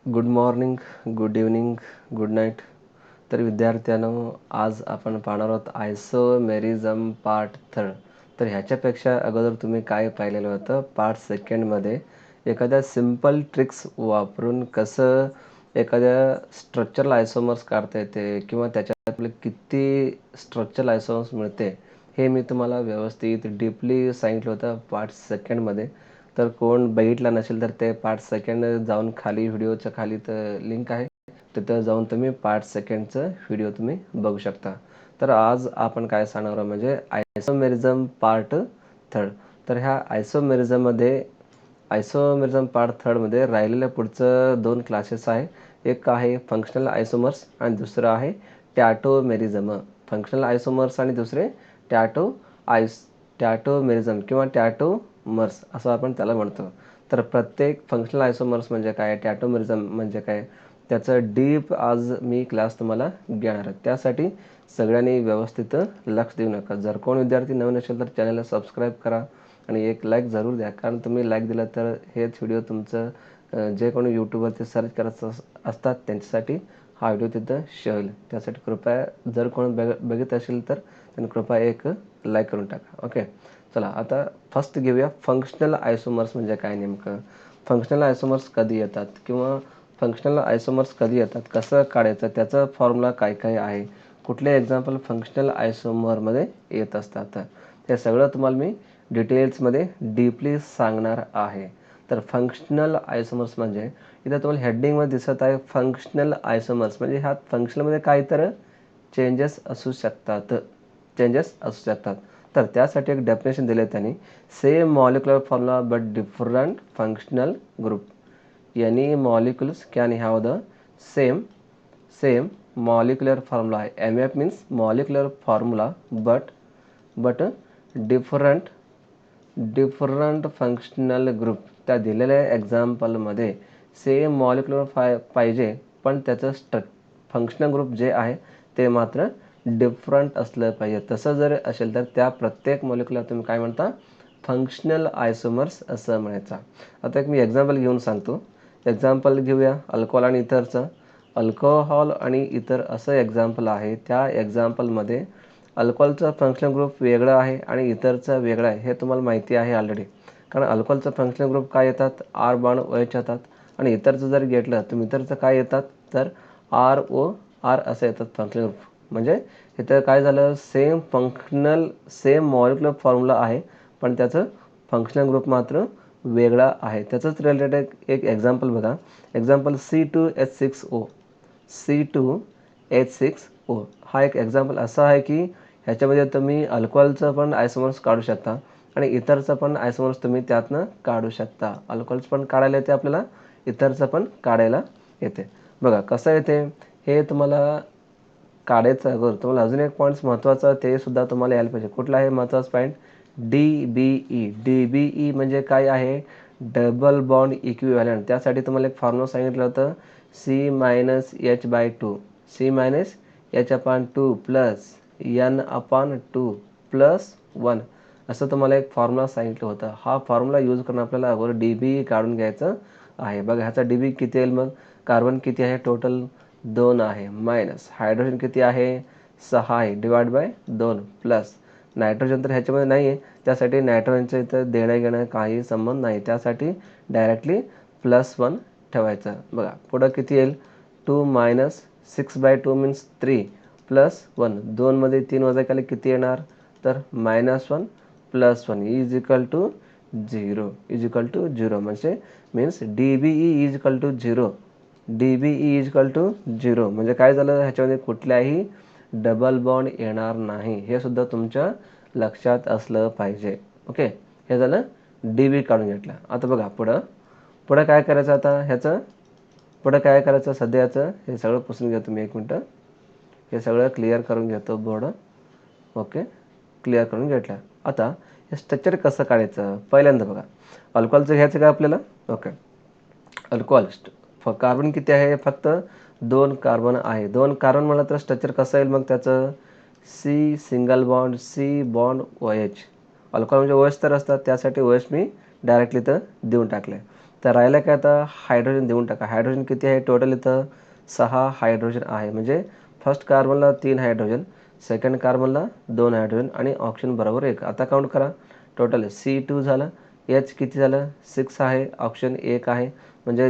Good morning, good evening, good night. तर विद्यार्थ्यांनो, आज आपण पाहणार आहोत आयसोमेरिझम पार्ट थर्ड. तर ह्याच्यापेक्षा अगोदर तुम्ही काय पाहिलेलं होतं, पार्ट सेकंडमध्ये एखाद्या सिम्पल ट्रिक्स वापरून कसं एखाद्या स्ट्रक्चरल आयसोमर्स काढता येते किंवा त्याच्यात आपले किती स्ट्रक्चरल आयसोमर्स मिळते, हे मी तुम्हाला व्यवस्थित डीपली सांगितलं होतं पार्ट सेकंडमध्ये. तर कोण बघितला नसेल तर ते पार्ट सेकंड जाऊन खाली व्हिडिओच्या खाली तर लिंक आहे, तिथं जाऊन तुम्ही पार्ट सेकंडचं व्हिडिओ तुम्ही बघू शकता. तर आज आपण काय सांगणार आहोत म्हणजे आयसोमेरिझम पार्ट थर्ड. तर ह्या आयसोमेरिझम पार्ट थर्डमध्ये राहिलेल्या पुढचं 2 क्लासेस आहे. एक आहे फंक्शनल आयसोमर्स आणि दुसरं आहे टॅटोमेरिझम. फंक्शनल आयसोमर्स आणि दुसरे टॅटोमेरिझम किंवा टॅटोमर्स असं आपण त्याला म्हणतो. तर प्रत्येक फंक्शनल आयसोमर्स म्हणजे काय, टॅटोमेरिझम म्हणजे काय, त्याचं डीप आज मी क्लास तुम्हाला घेणार आहे. त्यासाठी सगळ्यांनी व्यवस्थित लक्ष देऊ नका. जर कोण विद्यार्थी नवीन असेल तर चॅनलला सबस्क्राईब करा आणि एक लाईक जरूर द्या. कारण तुम्ही लाईक दिला तर हेच व्हिडिओ तुमचं जे कोणी यूट्यूबवरती सर्च करत असतात त्यांच्यासाठी हा व्हिडिओ तिथं शो होईल. त्यासाठी कृपया जर कोण बघत असेल तर त्यांनी कृपया एक लाईक करून टाका. ओके, चला आता फर्स्ट घेऊया फंक्शनल आयसोमर्स म्हणजे काय नेमकं. फंक्शनल आयसोमर्स कधी येतात किंवा फंक्शनल आयसोमर्स कधी येतात, कसं काढायचं, त्याचा फॉर्म्युला काय काय आहे, कुठले एक्झाम्पल फंक्शनल आयसोमरमध्ये येत असतात, हे सगळं तुम्हाला मी डिटेल्समध्ये डीपली सांगणार आहे. तर फंक्शनल आयसोमर्स म्हणजे इथं तुम्हाला हेडिंगमध्ये दिसत आहे फंक्शनल आयसोमर्स म्हणजे ह्यात फंक्शनलमध्ये काय तर चेंजेस असू शकतात. तर त्यासाठी एक डेफिनेशन दिले त्यांनी, same molecular formula but different functional group. Any molecules can have the same molecular formula. MF means molecular formula, but different functional group. त्या दिलेल्या एक्झाम्पलमध्ये सेम मॉलिक्युलर पाहिजे, पण त्याचं फंक्शनल ग्रुप जे आहे ते मात्र डिफरंट असलं पाहिजे. तसं जर असेल तर त्या प्रत्येक मॉलिक्युलर तुम्ही काय म्हणता, फंक्शनल आयसोमर्स असं म्हणायचा. आता एक मी एक्झाम्पल घेऊन सांगतो. एक्झाम्पल घेऊया अल्कोहोल आणि इथरचं. अल्कोहोल आणि इतर असं एक्झाम्पल आहे. त्या एक्झाम्पलमध्ये अल्कोहोलचा फंक्शनल ग्रुप वेगळा आहे आणि इतरचा वेगळा आहे, हे तुम्हाला माहिती आहे ऑलरेडी. कारण अल्कोहोलचा फंक्शनल ग्रुप काय येतात, आर बॉन्ड OH येतात आणि इतरचं जर घेतलं तर इतरचं काय येतात तर ROR असं येतात फंक्शनल ग्रुप. म्हणजे इथं काय झालं, सेम मॉलिक्युलर फॉर्म्युला आहे, पण त्याचं फंक्शनल ग्रुप मात्र वेगळा आहे. त्याचंच रिलेटेड एक एक्झाम्पल बघा. Example C2H6O. C2H6O हा एक एक्झाम्पल असा आहे की ह्याच्यामध्ये तुम्ही अल्कोहोलचं पण आयसोमर्स काढू शकता आणि इतरचं पण आयसोमर्स तुम्ही त्यातनं काढू शकता. अल्कोहोलचं पण काढायला येते आपल्याला, इतरचं पण काढायला येते. बघा कसं येते हे तुम्हाला काढायचं अगोदर तुम्हाला अजून एक पॉईंट्स महत्त्वाचं ते सुद्धा तुम्हाला यायला पाहिजे. कुठला आहे महत्त्वाचा पॉईंट, DBE म्हणजे काय आहे, डबल बॉन्ड इक्विव्हॅलंट. त्यासाठी तुम्हाला एक फॉर्म्युला सांगितलं होतं, C-H/2 C-H/2 plus N/2 plus 1 असं तुम्हाला एक फॉर्म्युला सांगितलं होतं. हा फॉर्म्युला यूज करून आपल्याला अगोदर DBE काढून घ्यायचं आहे. बघा ह्याचा DBE किती येईल, मग कार्बन किती आहे टोटल 2 आहे, मायनस हायड्रोजन किती आहे 6 आहे, डिवाइड बाय 2 प्लस नायट्रोजन तर ह्याच्यामध्ये नाही आहे, त्यासाठी नायट्रोजनचं इथं देणं घेणं काही संबंध नाही, त्यासाठी डायरेक्टली +1 ठेवायचं. बघा पुढं किती येईल, 2 मायनस 6/2 मीन्स 3 प्लस 1, 2मध्ये 3 वजा केले किती येणार तर -1 + 1 इज इक्वल टू 0 म्हणजे means DBE is equal to 0. DBE is equal to 0 म्हणजे काय झालं, ह्याच्यामध्ये कुठल्याही डबल बॉन्ड येणार नाही, हे सुद्धा तुमच्या लक्षात असलं पाहिजे. ओके, हे झालं DB काढून घेतलं. आता बघा पुढं काय करायचं, आता ह्याचं पुढं काय करायचं, सध्याचं हे सगळं पुसून घ्या तुम्ही, 1 मिनटं हे सगळं क्लिअर करून घेतो बोर्ड. ओके, क्लिअर करून घेतलं. आता हे स्ट्रक्चर कसं काढायचं, पहिल्यांदा बघा अल्कोहोलचं घ्यायचं का आपल्याला. ओके, अल्कोहोल कार्बन किती आहे, फक्त 2 कार्बन आहे. 2 कार्बन म्हणलं तर स्ट्रक्चर कसं येईल मग त्याचं, C बॉन्ड OH. अल्कोहोल म्हणजे OH तर असतात, त्यासाठी OH मी डायरेक्टली इथं देऊन टाकले. तर राहिलं काय आता हायड्रोजन देऊन टाका. हायड्रोजन किती आहे टोटल इथं 6 हायड्रोजन आहे. म्हणजे फर्स्ट कार्बनला 3 हायड्रोजन, सेकंड कार्बनला 2 हायड्रोजन आणि ऑक्सिजन बरोबर 1. आता काउंट करा. टोटल C2 झालं. H किती झालं 6 आहे, ऑक्सिजन 1 आहे. म्हणजे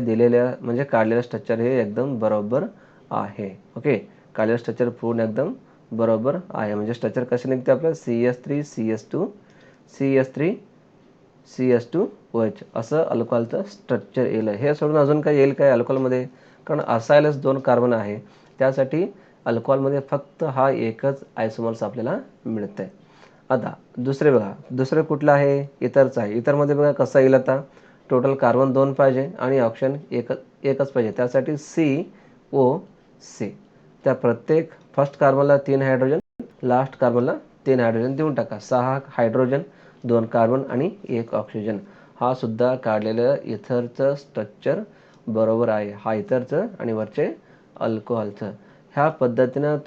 म्हणजे काढलेलं स्ट्रक्चर हे एकदम बरोबर आहे. ओके, काढलेलं स्ट्रक्चर पूर्ण एकदम बरोबर आहे. म्हणजे स्ट्रक्चर कसे निघते आपलं CH3 CH2 CH3 CH2OH असं अल्कोहॉलचं स्ट्रक्चर येईल. हे सोडून अजून काय येईल काय अल्कोहॉलमध्ये? कारण असायलाच 2 कार्बन आहे. त्यासाठी अल्कोहॉलमध्ये फक्त हा एकच आयसोमर्स आपल्याला मिळतं आहे. आता दुसरे बघा, दुसरं कुठलं आहे? इतरचं आहे. इतरमध्ये बघा कसं येईल आता? टोटल कार्बन 2 पाहिजे आणि ऑक्सिजन एकच पाहिजे. त्यासाठी COC. त्या प्रत्येक फर्स्ट कार्बनला 3 हायड्रोजन, लास्ट कार्बनला 3 हायड्रोजन देऊन टाका. 6 हायड्रोजन, 2 कार्बन आणि 1 ऑक्सिजन. हा सुद्धा काढलेलं इथरचं स्ट्रक्चर बरोबर आहे. हा इथरचं आणि वरचे अल्कोहॉलचं. ह्या पद्धतीनं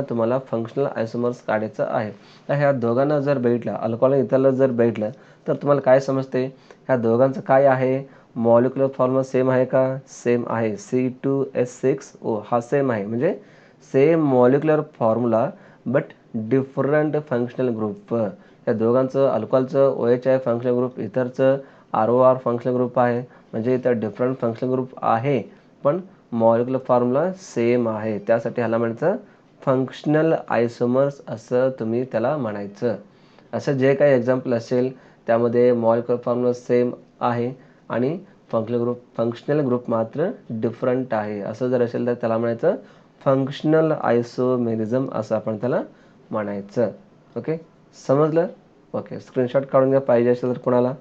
तुम्हाला फंक्शनल आयसोमर्स काढायचं आहे. तर ह्या दोघांना जर बघितलं, अल्कोहॉल आणि इथरला जर बघितलं तर तुम्हाला काय समजते? ह्या दोघांचं काय आहे? मॉलिक्युलर फॉर्म्युला सेम आहे का? सेम आहे. C2H6O हा सेम आहे. म्हणजे same molecular formula but different functional group. या दोघांचं अल्कोहॉलचं OH आहे फंक्शनल ग्रुप, इथरचं ROR फंक्शनल ग्रुप आहे. म्हणजे इथं डिफरंट फंक्शनल ग्रुप आहे पण मॉलिक्युलर फॉर्म्युला सेम आहे. त्यासाठी ह्याला म्हणायचं फंक्शनल आयसोमर्स असं तुम्ही त्याला म्हणायचं. असं जे काही एक्झाम्पल असेल त्यामध्ये मॉलिक्युलर फॉर्म्युला सेम आहे आणि फंक्शनल ग्रुप मात्र डिफरंट आहे असं जर असेल तर त्याला म्हणायचं फंक्शनल आयसोमेरिझम असं आपण त्याला म्हणायचं. ओके, समजलं? ओके, स्क्रीनशॉट काढून घ्या पाहिजे असेल तर कोणाला.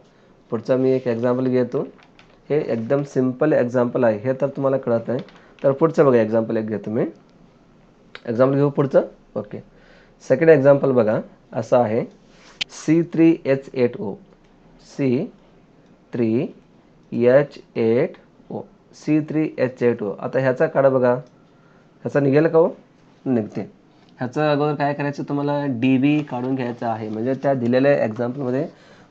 पुढचा मी एक एक्झाम्पल घेतो. हे एकदम सिम्पल एक्झाम्पल आहे. हे तर तुम्हाला कळत नाही तर पुढचं बघा एक्झाम्पल एक घेतो मी. एक्झाम्पल घेऊ पुढचं. ओके, सेकंड एक्झाम्पल बघा असं आहे. C3H8O C3H8O C3H8O. आता ह्याचा काढा बघा. ह्याचा निघेल का हो? निघते. ह्याचं अगोदर काय करायचं तुम्हाला DB काढून घ्यायचं आहे. म्हणजे त्या दिलेल्या एक्झाम्पलमध्ये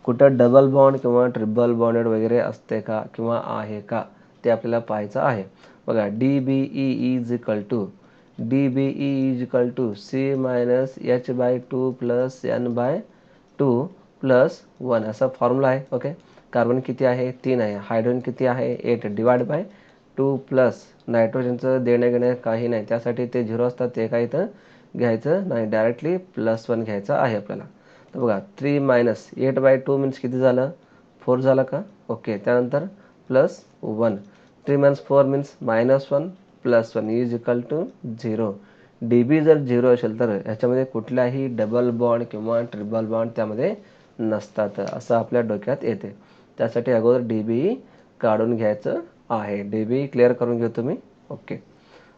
कुठं डबल बॉन्ड किंवा ट्रिपल बॉन्डेड वगैरे असते का किंवा आहे का ते आपल्याला पाहायचं आहे. बघा DBE is equal to C-H/2 + N/2 + 1 असा फॉर्म्युला आहे. ओके, कार्बन किती आहे 3 आहे, हायड्रोजन किती आहे 8 / 2 प्लस नायट्रोजनचं देणं घेणं काही नाही. त्यासाठी ते 0 असतात, ते काही इथं घ्यायचं नाही, डायरेक्टली +1 घ्यायचं आहे आपल्याला. तर बघा 3 - 8/2 मीन्स किती झालं 4 झालं का? ओके, त्यानंतर +1 3 - 4 means -1 +1 is equal to 0. DB जर 0 असेल तर ह्याच्यामध्ये कुठलाही डबल बॉन्ड किंवा ट्रिपल बॉन्ड त्यामध्ये नसतात असं आपल्या डोक्यात येते. त्यासाठी अगोदर DB काढून घ्यायचं आहे. DB क्लिअर करून घेऊ तुम्ही. ओके,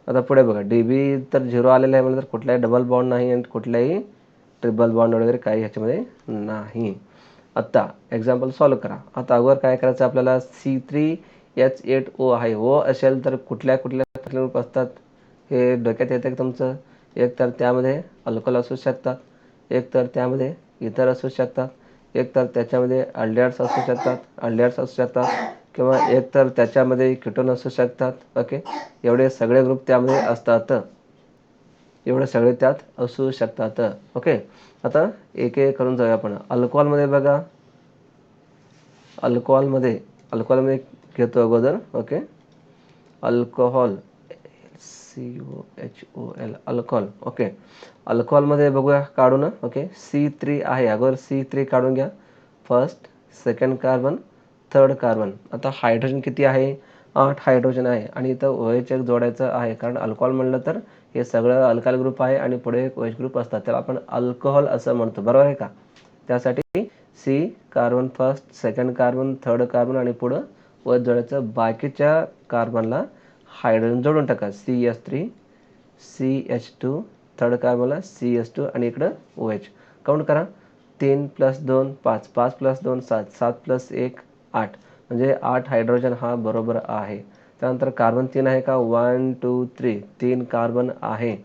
आता पुढे बघा. DB तर 0 आलेलं आहे म्हणजे तर कुठलाही डबल बॉन्ड नाही आणि कुठल्याही ट्रिपल बॉन्ड वगैरे काही ह्याच्यामध्ये नाही. आता एक्झाम्पल सॉल्व करा. आता अगोदर काय करायचं आपल्याला C3H8O आहे. O असेल तर कुठल्या ग्रुप असतात हे डोक्यात येतं का तुमचं? एक तर त्यामध्ये अल्कोहॉल असू शकतात, एक तर त्यामध्ये इतर असू शकतात, एक तर त्याच्यामध्ये अल्डिहाइड्स असू शकतात किंवा एक तर त्याच्यामध्ये कीटोन असू शकतात. ओके, एवढे सगळे ग्रुप त्यामध्ये असतात. एवढे सगळे त्यात असू शकतात. ओके, आता एक एक करून जाऊया आपण. अल्कोहॉलमध्ये बघा, अल्कोहॉलमध्ये घेतो अगोदर. Okay, alcohol COHOL alcohol. Okay, अल्कोहॉलमध्ये बघूया काढून. ओके, C3 आहे अगोदर C3 काढून घ्या. First, second carbon, third carbon. आता हायड्रोजन किती आहे 8 हायड्रोजन आहे आणि इथं OH एक जोडायचं आहे. कारण अल्कोहॉल म्हणलं तर हे सगळं अल्काइल ग्रुप आहे आणि पुढे एक OH ग्रुप असतात, त्याला आपण अल्कोहॉल असं म्हणतो. बरोबर आहे का? त्यासाठी C carbon first, second carbon, third carbon आणि पुढं OH जोडायचं. बाकीच्या कार्बनला हायड्रोजन जोडून टाका. CH3 CH2, थर्ड कार्बनला CH2 आणि इकडं OH. काउंट करा. 3 + 2 5, 5 + 2 7, 7 + 1 8. म्हणजे 8 हायड्रोजन हा बरोबर आहे. त्यानंतर कार्बन 3 आहे का 1 2 3 3 कार्बन आहे.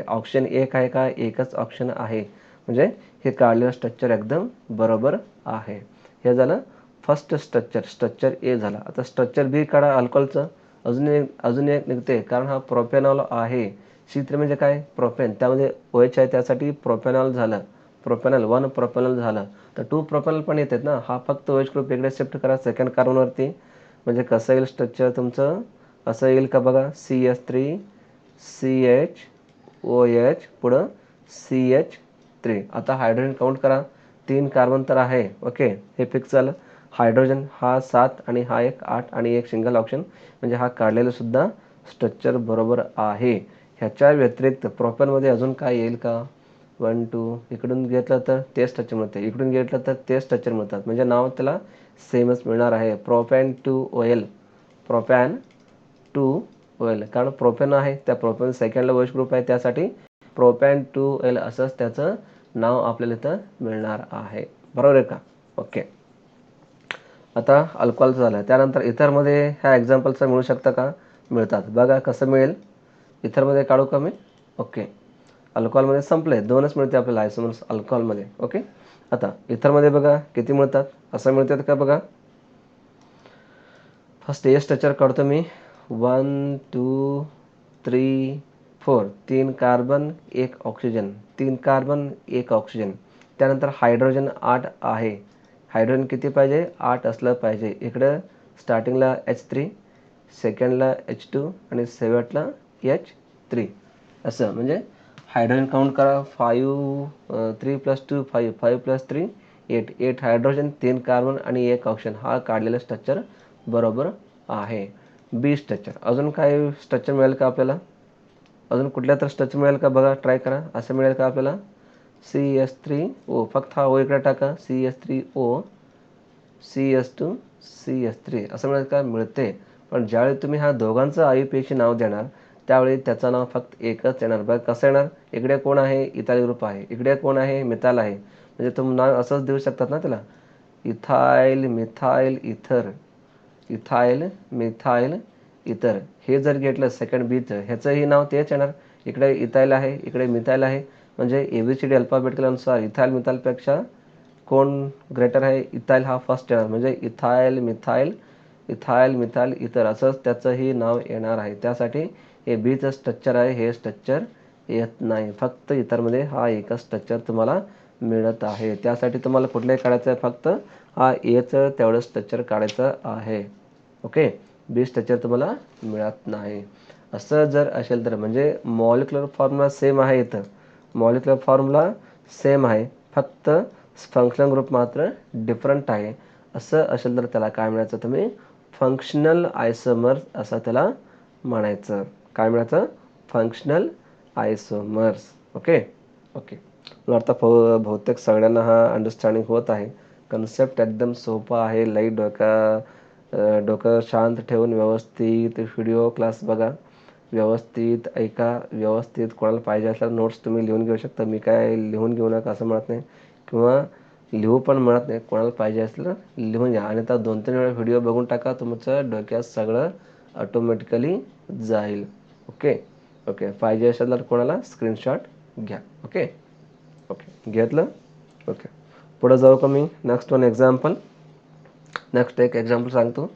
ऑक्सिजन 1 आहे का? एकच ऑक्सिजन आहे. म्हणजे हे काढलेलं स्ट्रक्चर एकदम बरोबर आहे. हे झालं फर्स्ट स्ट्रक्चर ए झाला. आता स्ट्रक्चर बी काढा अल्कोहलचं. अजून एक निघते, कारण हा प्रोपेनॉल आहे. C3 म्हणजे काय? प्रोपेन. त्यामध्ये OH आहे, त्यासाठी प्रोपेनॉल झालं. प्रोपेनॉल 1 प्रोपेनॉल झालं. तर 2 प्रोपेनॉल पण येतात ना. हा फक्त OH ग्रुप इकडे शिफ्ट करा सेकंड कार्बनवरती. म्हणजे कसं येईल स्ट्रक्चर तुमचं? असं येईल का बघा. CH3 CH OH पुढं CH3. आता हायड्रोजन काउंट करा. 3 कार्बन तर आहे. ओके, हे फिक्स झालं. हायड्रोजन हा 7 आणि हा एक 8 आणि एक सिंगल ऑप्शन, म्हणजे हा काढलेला सुद्धा स्ट्रक्चर बरोबर आहे. ह्याच्या व्यतिरिक्त प्रोपेनमध्ये अजून काय येईल का? 1 2 इकडून घेतलं तर ते स्ट्रक्चर मिळते, इकडून घेतलं तर ते स्ट्रक्चर मिळतात. म्हणजे नाव त्याला सेमच मिळणार आहे. Propane two OL. Propane two OL. कारण प्रोपेन आहे, त्या प्रोपेन सेकंडला OH ग्रुप आहे, त्यासाठी प्रोपॅन टू OL असंच त्याचं नाव आपल्याला इथं मिळणार आहे. बरोबर आहे का? ओके. आता अल्कोहॉलचं झालं. त्यानंतर इथरमध्ये ह्या एक्झाम्पलचं मिळू शकतं का? मिळतात. बघा कसं मिळेल. इथरमध्ये काढू का मी? ओके. अल्कोहलमध्ये संपले, 2च मिळते आपल्याला आयसोमर्स अल्कोहलमध्ये. ओके. आता इथरमध्ये बघा किती मिळतात. असं मिळतात का बघा. फर्स्ट ए स्ट्रक्चर काढतो मी. 1 2 3 4. 3 कार्बन 1 ऑक्सिजन. 3 carbon 1 oxygen. त्यानंतर हायड्रोजन 8 आहे. हायड्रोजन किती पाहिजे? 8 असलं पाहिजे. इकडं स्टार्टिंगला H3, सेकंडला H2 आणि शेवटला H3. असं म्हणजे हायड्रोजन काउंट करा. 5 3 + 2 5 5 + 3 8. 8 हायड्रोजन, 3 कार्बन आणि 1 ऑक्सिजन. हा काढलेला स्ट्रक्चर बरोबर आहे. बी स्ट्रक्चर. अजून काय स्ट्रक्चर मिळेल का आपल्याला? अजून कुठल्या तर स्ट्रक्चर मिळेल का बघा, ट्राय करा. असं मिळेल का आपल्याला? CH3O. फक्त हा O इकडे टाका. CH3O CH2 CH3 असं मिळेल का? मिळते. पण ज्यावेळी तुम्ही ह्या दोघांचं IUPAC नाव देणार, त्यावेळी त्याचं नाव फक्त एकच येणार. बघा कसं येणार. इकडे कोण आहे? इथाइल ग्रुप आहे. इकडे कोण आहे? मिथाइल आहे. म्हणजे तुम्ही नाव असंच देऊ शकतात ना त्याला. इथाइल मिथाइल इथर. इथाइल मिथाइल इतर. हे जर घेतलं सेकंड बीचं, ह्याचंही नाव तेच येणार. इकडे इथाइल आहे, इकडे मिथाइल आहे. म्हणजे ABCD अल्फाबेटिकल अनुसार इथाइल मिथाइलपेक्षा कोण ग्रेटर आहे? इथाइल हा फर्स्ट येणार. म्हणजे इथाइल मिथाइल इतर असंच त्याचंही नाव येणार आहे. त्यासाठी हे बीचं स्ट्रक्चर आहे, हे स्ट्रक्चर येत नाही. फक्त इतरमध्ये हा एकच स्ट्रक्चर तुम्हाला मिळत आहे. त्यासाठी तुम्हाला कुठलंही काढायचं आहे, फक्त हा एचं तेवढं स्ट्रक्चर काढायचं आहे. ओके. बी स्ट्रक्चर तुम्हाला मिळत नाही. असं जर असेल तर म्हणजे मॉलिक्युलर फॉर्म्युला सेम आहे. इथं मॉलिक्युलर फॉर्म्युला सेम आहे, फक्त फंक्शनल ग्रुप मात्र डिफरंट आहे. असं असेल तर त्याला काय म्हणायचं? तुम्ही फंक्शनल आयसोमर्स असं त्याला म्हणायचं. काय म्हणायचं? फंक्शनल आयसोमर्स. ओके. ओके. मला वाटतं बहुतेक सगळ्यांना हा अंडरस्टँडिंग होत आहे. कन्सेप्ट एकदम सोपा आहे. लई डोकं शांत ठेवून व्यवस्थित व्हिडिओ क्लास बघा, व्यवस्थित ऐका, व्यवस्थित. कोणाला पाहिजे असल्यास नोट्स तुम्ही लिहून घेऊ शकता. मी काय लिहून घेऊ नका असं म्हणत नाही, किंवा लिहू पण म्हणत नाही. कोणाला पाहिजे असलं लिहून घ्या. आणि त्या 2-3 वेळा व्हिडिओ बघून टाका. तुमचं डोक्यात सगळं ऑटोमॅटिकली जाईल. ओके. ओके. पाहिजे असेल तर कोणाला स्क्रीनशॉट घ्या. ओके. ओके. घेतलं? ओके. पुढं जाऊ का मी? Next one example. नेक्स्ट एक एक्झाम्पल सांगतो,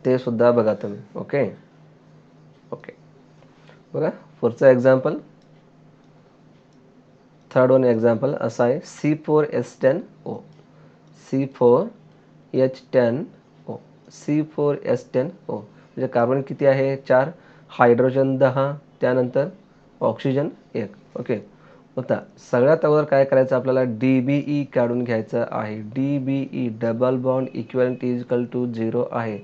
ते सुद्धा बघा तुम्ही. ओके. ओके. बघा पुढचं एक्झाम्पल. थर्ड वन एक्झाम्पल असं आहे. C4H10O. C4H10O. C4H10O. म्हणजे कार्बन किती आहे? 4. हायड्रोजन 10. त्यानंतर ऑक्सिजन 1. ओके. आता सगळ्यात अगोदर काय करायचं आपल्याला? DBE काढून घ्यायचं आहे. DBE double bond equivalent is equal to 0 आहे.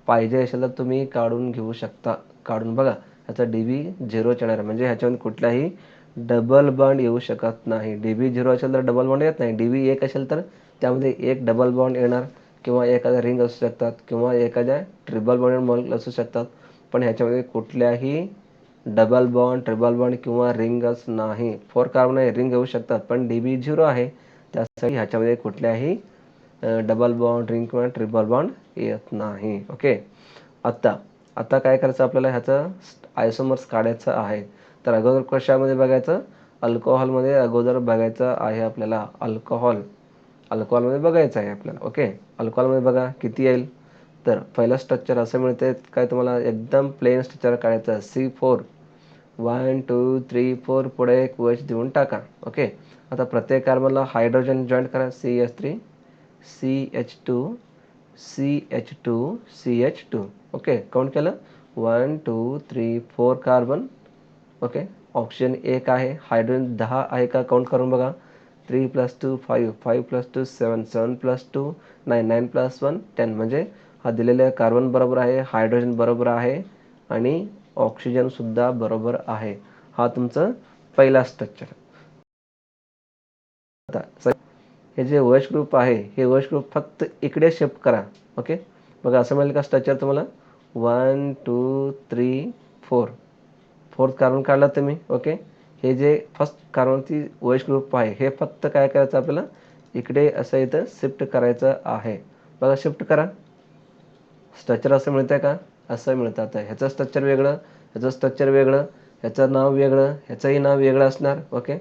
पाहिजे असेल तर तुम्ही काढून घेऊ शकता. काढून बघा. ह्याचा DB 0 येणार, म्हणजे ह्याच्यामध्ये कुठलाही डबल बॉन्ड येऊ शकत नाही. DB 0 असेल तर डबल बॉन्ड येत नाही. DB 1 असेल तर त्यामध्ये एक डबल बॉन्ड येणार, किंवा एखाद्या रिंग असू शकतात, किंवा एखाद्या ट्रिपल बॉन्ड मॉलिक्युल असू शकतात. पण ह्याच्यामध्ये कुठल्याही डबल बॉन्ड, ट्रिपल बॉन्ड किंवा रिंगच नाही. 4 कार्बन आहे, रिंग येऊ शकतात, पण DB 0 आहे. त्यासाठी ह्याच्यामध्ये कुठल्याही डबल बॉन्ड, रिंग किंवा ट्रिपल बॉन्ड येत नाही. ओके. आता काय करायचं आपल्याला? ह्याचं आयसोमर्स काढायचं आहे. तर अगोदर कशामध्ये बघायचं? अल्कोहॉलमध्ये अगोदर बघायचं आहे आपल्याला. अल्कोहॉल. अल्कोहॉलमध्ये बघायचं आहे आपल्याला. ओके, अल्कोहॉलमध्ये बघा किती येईल. तर पहिलं स्ट्रक्चर असं मिळते काय तुम्हाला, एकदम प्लेन स्ट्रक्चर काढायचं. C4 1 2 3 4 पुढे एक OH देऊन टाका. ओके, आता प्रत्येक कार्बनला हायड्रोजन जॉईंट करा. CH3 CH2 CH2 CH2. Okay, count केलं 1 2 3 4 कार्बन. ओके, ऑप्शन 1 आहे. हायड्रोजन 10 आहे का काउंट करून बघा. 3 + 2 5 5 + 2 7 7 + 2 9 9 + 1 10. म्हणजे हा दिलेला कार्बन बरोबर आहे, हायड्रोजन बरोबर आहे आणि ऑक्सिजन सुद्धा बरोबर आहे. हा तुमचं पहिला स्ट्रक्चर. आता हे जे OH ग्रुप आहे, हे OH ग्रुप फक्त इकडे शिफ्ट करा. ओके, बघा असं मिळेल का स्ट्रक्चर तुम्हाला. 1 2 3 4 फोर्थ कार्बन काढला तुम्ही. ओके, हे जे फर्स्ट कार्बनची OH ग्रुप आहे, हे फक्त काय करायचं आपल्याला, इकडे असं इथं शिफ्ट करायचं आहे. बघा शिफ्ट करा. स्ट्रक्चर असं मिळतंय का, असं मिळतं. आता ह्याचं स्ट्रक्चर वेगळं, ह्याचं स्ट्रक्चर वेगळं, ह्याचं नाव वेगळं, ह्याचंही नाव वेगळं असणार. ओके,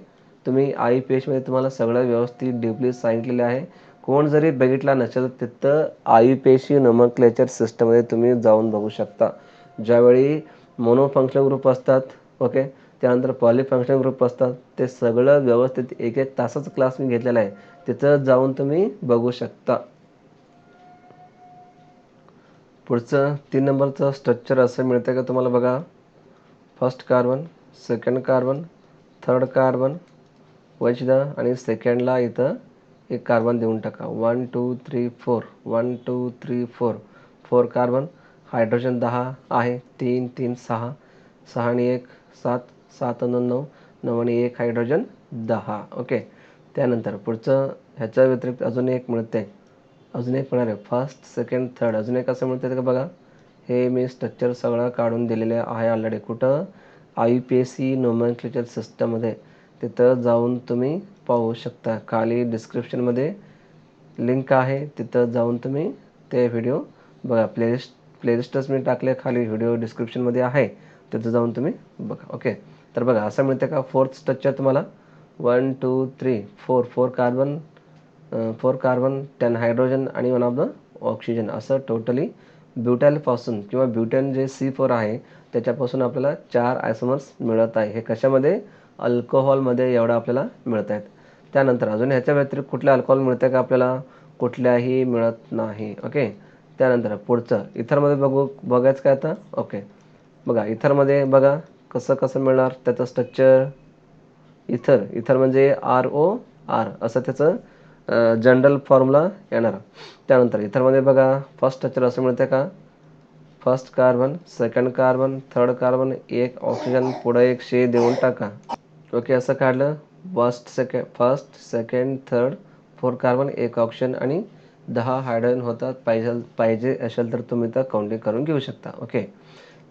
तुम्ही IUPACमध्ये तुम्हाला सगळं व्यवस्थित डीपली सांगितलेलं आहे. कोण जरी बघितला नसेल तिथं IUPAC नोमेनक्लेचर सिस्टममध्ये तुम्ही जाऊन बघू शकता. ज्यावेळी मोनोफंक्शनल ग्रुप असतात, ओके, त्यानंतर पॉलीफंक्शनल ग्रुप असतात, ते सगळं व्यवस्थित 1-1 तासाचा क्लास मी घेतलेला आहे. तिथं जाऊन तुम्ही बघू शकता. पुढचं 3 नंबरचं स्ट्रक्चर असं मिळतं का तुम्हाला बघा. First carbon, second carbon, third carbon, वचदा आणि सेकंडला इथं एक कार्बन देऊन टाका. 1 2 3 4 1 2 3 4 4 कार्बन. हायड्रोजन 10 आहे. 3 3 6 6 आणि 1 7 7 आणि 9 9 आणि 1 हायड्रोजन 10. ओके, त्यानंतर पुढचं ह्याच्या व्यतिरिक्त अजून एक मिळते. अजून एक मिळणार आहे फर्स्ट सेकंड थर्ड. अजून एक असं मिळतं का बघा. हे मी स्ट्रक्चर सगळं काढून दिलेले आहे ऑलरेडी. कुठं, IUPAC नोमेनक्लेचर सिस्टममध्ये. तिथं जाऊन तुम्ही पाहू शकता. खाली डिस्क्रिप्शनमध्ये लिंक आहे, तिथं जाऊन तुम्ही ते व्हिडिओ बघा. प्लेलिस्टच मी टाकले खाली, व्हिडिओ डिस्क्रिप्शनमध्ये आहे, तिथं जाऊन तुम्ही बघा. ओके, तर बघा असं मिळतं का फोर्थ स्ट्रक्चर तुम्हाला. 1 2 3 4 4 कार्बन, 4 कार्बन 10 हायड्रोजन आणि 1 ऑफ द ऑक्सिजन. असं टोटली ब्युटॅलपासून किंवा ब्युटेन जे C4 आहे त्याच्यापासून आपल्याला 4 आयसोमर्स मिळत आहे. हे कशामध्ये, अल्कोहॉलमध्ये एवढं आपल्याला मिळत आहेत. त्यानंतर अजून ह्याच्या व्यतिरिक्त कुठलं अल्कोहॉल मिळतं का आपल्याला, कुठल्याही मिळत नाही. ओके, त्यानंतर पुढचं इथरमध्ये बघायचं काय आता. ओके, बघा इथरमध्ये बघा कसं कसं मिळणार त्याचं स्ट्रक्चर. इथर म्हणजे ROR असं त्याचं जनरल फॉर्म्युला येणार. त्यानंतर इथरमध्ये बघा फर्स्ट स्ट्रक्चर असं मिळतं का. First carbon, second carbon, third carbon, एक ऑक्सिजन, पुढे एक शे देऊन टाका. ओके, असं काढलं. फर्स्ट सेकंड थर्ड 4 कार्बन, एक ऑक्सिजन आणि 10 हायड्रोजन होतात. पाहिजे असेल तर तुम्ही तर काउंटिंग करून घेऊ शकता. ओके,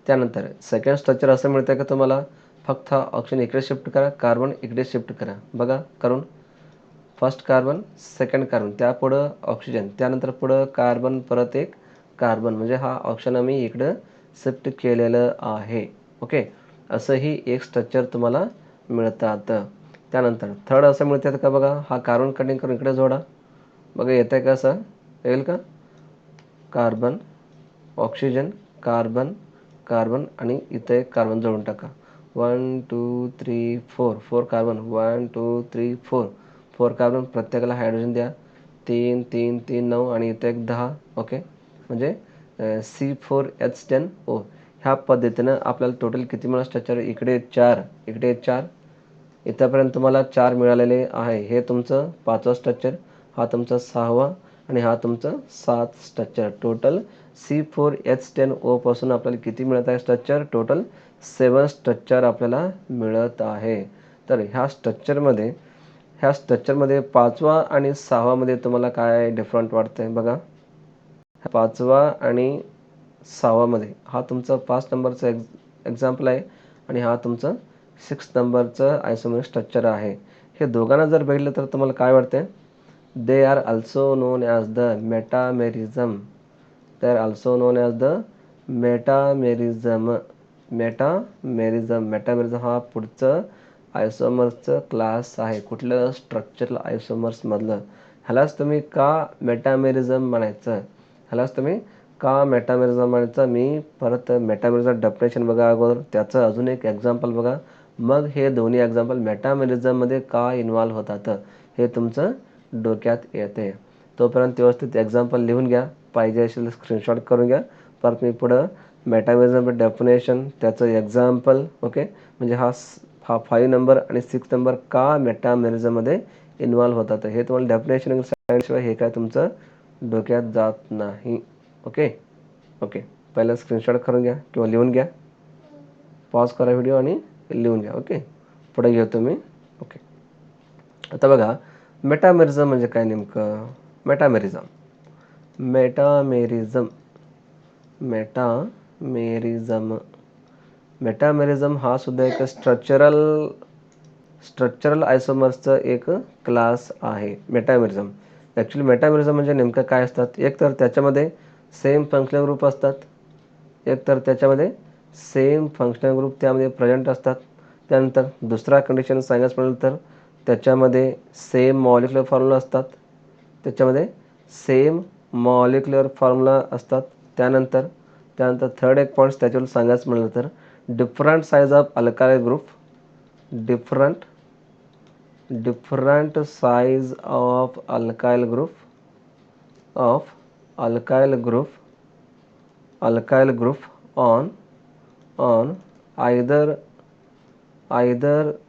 त्यानंतर सेकंड स्ट्रक्चर असं मिळतं का तुम्हाला. फक्त ऑक्सिजन इकडे शिफ्ट करा, कार्बन इकडे शिफ्ट करा. बघा करून. फर्स्ट कार्बन, सेकंड कार्बन, त्यापुढं ऑक्सिजन, त्यानंतर पुढं कार्बन, परत एक कार्बन. म्हणजे हा ऑप्शन आम्ही इकडं शिफ्ट केलेलं आहे. ओके, असंही एक स्ट्रक्चर तुम्हाला मिळतात. त्यानंतर थर्ड असं मिळतात का बघा. हा कार्बन कटिंग करून इकडे जोडा. बघा येतं आहे का, असं येईल का. कार्बन, ऑक्सिजन, कार्बन, कार्बन आणि इथं एक कार्बन जोडून टाका. 1 2 3 4 4 कार्बन, 1 2 3 4 4 कार्बन. प्रत्येकाला हायड्रोजन द्या. 3 3 3 9 आणि इथं एक 10. ओके, म्हणजे C4H10O. ह्या पद्धतीनं आपल्याला टोटल किती मिळालं स्ट्रक्चर. इकडे 4, इकडे 4, इथंपर्यंत तुम्हाला 4 मिळालेले आहे. हे तुमचं 5वं स्ट्रक्चर, हा तुमचा 6वा आणि हा तुमचं 7 स्ट्रक्चर. टोटल C4H10O पासून आपल्याला किती मिळत आहे स्ट्रक्चर, टोटल 7 स्ट्रक्चर आपल्याला मिळत आहे. तर ह्या स्ट्रक्चरमध्ये 5वा आणि 6वामध्ये तुम्हाला काय डिफरंट वाटतंय बघा. 5वा आणि 6वामध्ये हा तुमचा 5 नंबरचा एक्झाम्पल आहे आणि हा तुमचं 6 नंबरचं आयसोमेरिक स्ट्रक्चर आहे. हे दोघांना जर बघितलं तर तुम्हाला काय वाटतंय. They are also known as the metamerism. They are also known as the metamerism. Metamerism हा पुढचं आयसोमर्सचं क्लास आहे. कुठलं, स्ट्रक्चरल आयसोमर्समधलं. ह्यालाच तुम्ही का मेटामेरिझम म्हणायचं, ह्यालाच तुम्ही का मेटामेरिझम म्हणायचं. मी परत मेटामेरिझम डेफिनेशन बघा अगोदर, त्याचं अजून एक एक्झाम्पल बघा, मग हे दोन्ही एक्झाम्पल मेटामेरिझममध्ये का इन्व्हॉल्व होतात हे तुमचं डोक्यात येते. तोपर्यंत व्यवस्थित एक्झाम्पल लिहून घ्या, पाहिजे असेल स्क्रीनशॉट करून घ्या. परत मी पुढं मेटामेरिझम डेफिनेशन, त्याचं एक्झाम्पल, ओके, म्हणजे हा 5 नंबर आणि 6 नंबर का मेटामेरिझममध्ये इन्व्हॉल्व होतात हे तुम्हाला डेफिनेशन सांगितल्याशिवाय हे काय तुमचं डोक्यात जात नाही. ओके ओके, पहिला स्क्रीनशॉट करून घ्या किंवा लिहून घ्या, पॉज करा व्हिडिओ आणि लिहून घ्या. ओके, पुढे घेतो मी. ओके, आता बघा मेटामेरिझम म्हणजे काय नेमकं. मेटामेरिझम मेटामेरिझम मेटामेरिझम मेटामेरिझम हा सुद्धा एक स्ट्रक्चरल आयसोमर्सचं एक क्लास आहे. मेटामेरिझम ॲक्च्युली मेटामेरिझम म्हणजे नेमकं काय असतात, एक तर त्याच्यामध्ये सेम फंक्शनल ग्रुप असतात, एक तर त्याच्यामध्ये सेम फंक्शनल ग्रुप त्यामध्ये प्रेझेंट असतात. त्यानंतर दुसरा कंडिशन सांगायचं म्हटलं तर त्याच्यामध्ये सेम मॉलिक्युलर फॉर्म्युला असतात, त्याच्यामध्ये सेम मॉलिक्युलर फॉर्म्युला असतात. त्यानंतर थर्ड एक पॉईंट्स त्याच्यावर सांगायचं म्हटलं तर different size of alkyl group, different size of alkyl group on either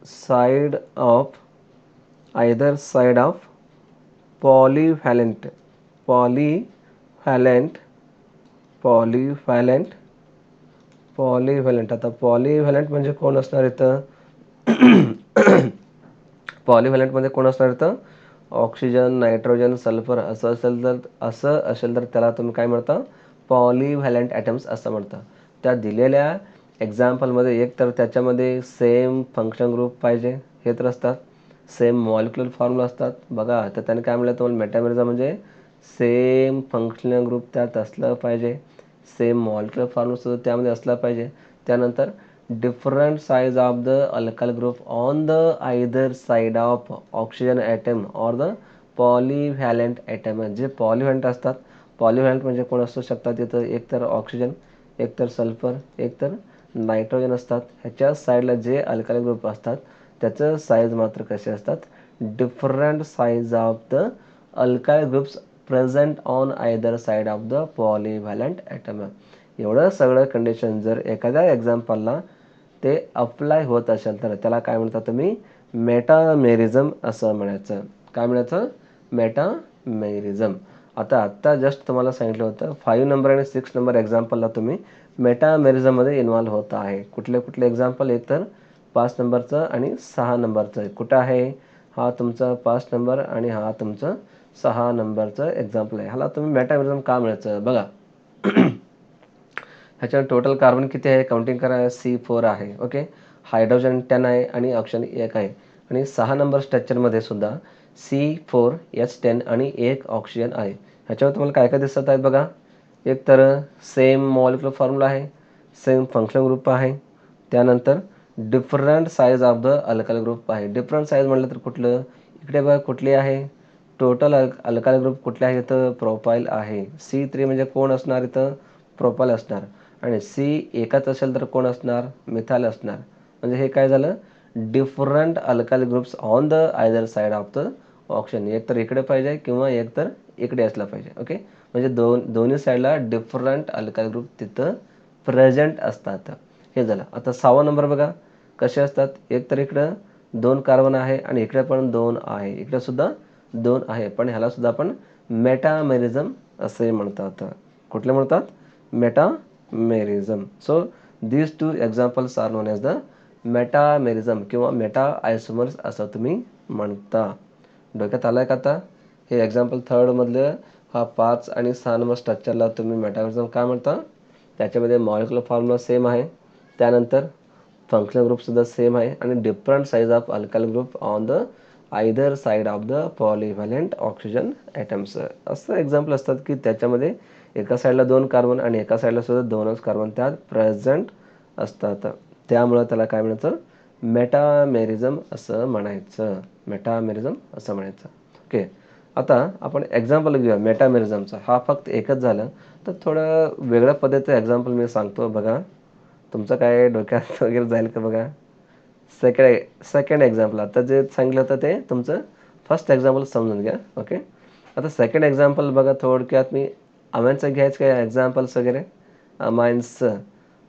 side of polyvalent आता पॉलीव्हॅलेंट म्हणजे कोण असणार इथं पॉलीव्हॅलेंटमध्ये कोण असणार इथं ऑक्सिजन, नायट्रोजन, सल्फर असं असेल तर त्याला तुम्ही काय म्हणता, पॉलीव्हॅलेंट ॲटम्स असं म्हणता. त्या दिलेल्या एक्झाम्पलमध्ये एक तर त्याच्यामध्ये सेम फंक्शन ग्रुप पाहिजे, हे तर असतात, सेम मॉलिक्युलर फॉर्म्युला असतात. बघा तर त्याने काय म्हणलं तुम्हाला, मेटामेरिझम म्हणजे सेम फंक्शनल ग्रुप त्यात असलं पाहिजे, सेम मॉलिक्युलर फॉर्म्युला त्यामध्ये असला पाहिजे. त्यानंतर different size of the alkyl group on the either side of oxygen atom or the polyvalent atom. जे पॉलीव्हॅलेंट असतात, पॉलीव्हॅलेंट म्हणजे कोण असू शकतात तिथं, एक तर ऑक्सिजन, एक तर सल्फर, एक तर नायट्रोजन असतात. ह्याच्या साईडला जे अल्काइल ग्रुप असतात त्याचं साईज मात्र कसे असतात, different size of the alkyl groups present on either side of the polyvalent atom. एवढं सगळं कंडिशन जर एखाद्या एक्झाम्पलला ते अप्लाय होत असेल तर त्याला काय म्हणता तुम्ही, मेटामेरिझम असं म्हणायचं. काय म्हणायचं, मेटामेरिझम. आत्ता जस्ट तुम्हाला सांगितलं होतं 5 नंबर आणि 6 नंबर एक्झाम्पलला तुम्ही मेटामेरिझममध्ये इन्व्हॉल्व होत आहे. कुठले एक्झाम्पल, एक तर 5 नंबरचं आणि 6 नंबरचं. कुठं आहे, हा तुमचा 5 नंबर आणि हा तुमचं 6 नंबरचं एक्झाम्पल आहे. ह्याला तुम्ही मेटामेरिझम का म्हणायचं बघा. ह्याच्यावर टोटल कार्बन किती आहे काउंटिंग करा, C4 आहे. ओके, हायड्रोजन 10 आहे आणि ऑक्सिजन 1 आहे. आणि 6 नंबर स्ट्रक्चरमध्ये सुद्धा C4H10 आणि 1 ऑक्सिजन आहे. ह्याच्यावर तुम्हाला काय काय दिसत आहेत बघा, एक तर सेम मॉलिक्युलर फॉर्म्युला आहे, सेम फंक्शनल ग्रुप आहे, त्यानंतर different size of the alkyl group आहे. डिफरंट साईज म्हटलं तर कुठलं, इकडे बघा कुठली आहे, टोटल अल्काइल ग्रुप कुठले आहे इथं, प्रोपाईल आहे. C3 म्हणजे कोण असणार इथं, प्रोपाईल असणार. आणि C1 असेल तर कोण असणार, मिथाइल असणार. म्हणजे हे काय झालं, different alkyl groups on the either side of the oxygen. एक तर इकडे पाहिजे किंवा एक तर इकडे असला पाहिजे. ओके, म्हणजे दोन्ही साईडला डिफरंट अल्काइल ग्रुप तिथं प्रेझेंट असतात. हे झालं. आता 6वा नंबर बघा कसे असतात, एक तर इकडं 2 कार्बन आहे आणि इकडे पण 2 आहे, इकडे सुद्धा 2 आहे, पण ह्याला सुद्धा आपण मेटामेरिझम असे म्हणतात. कुठले म्हणतात, metamerism. So these two examples are known as the metamerism किंवा मेटा आयसोमर्स असं तुम्ही म्हणता. डोक्यात आलाय का आता, हे एक्झाम्पल थर्डमधलं हा 5 आणि 6 नंबर स्ट्रक्चरला तुम्ही मेटामेरिझम काय म्हणता, त्याच्यामध्ये मॉलिक्युलर फॉर्म्युला सेम आहे, त्यानंतर फंक्शनल ग्रुपसुद्धा सेम आहे आणि different size of alkyl group on the either side of the polyvalent oxygen atoms. असं एक्झाम्पल असतात की त्याच्यामध्ये एका साईडला 2 कार्बन आणि एका साईडला सुद्धा 2च कार्बन त्यात प्रेझेंट असतात. त्यामुळं त्याला काय म्हणायचं, मेटामेरिझम असं म्हणायचं. मेटामेरिझम असं म्हणायचं. ओके, आता आपण एक्झाम्पल घेऊया मेटामेरिझमचा. हा फक्त एकच झालं, तर थोडं वेगळ्या पद्धतीचं एक्झाम्पल मी सांगतो बघा. तुमचं काय डोक्यात वगैरे जाईल का बघा. सेकंड एक्झाम्पल, आता जे सांगितलं होतं ते तुमचं फर्स्ट एक्झाम्पल समजून घ्या. ओके, आता सेकंड एक्झाम्पल बघा. थोडक्यात मी अमाइन्सचं घ्यायचं काय एक्झाम्पल्स वगैरे. अमाइन्स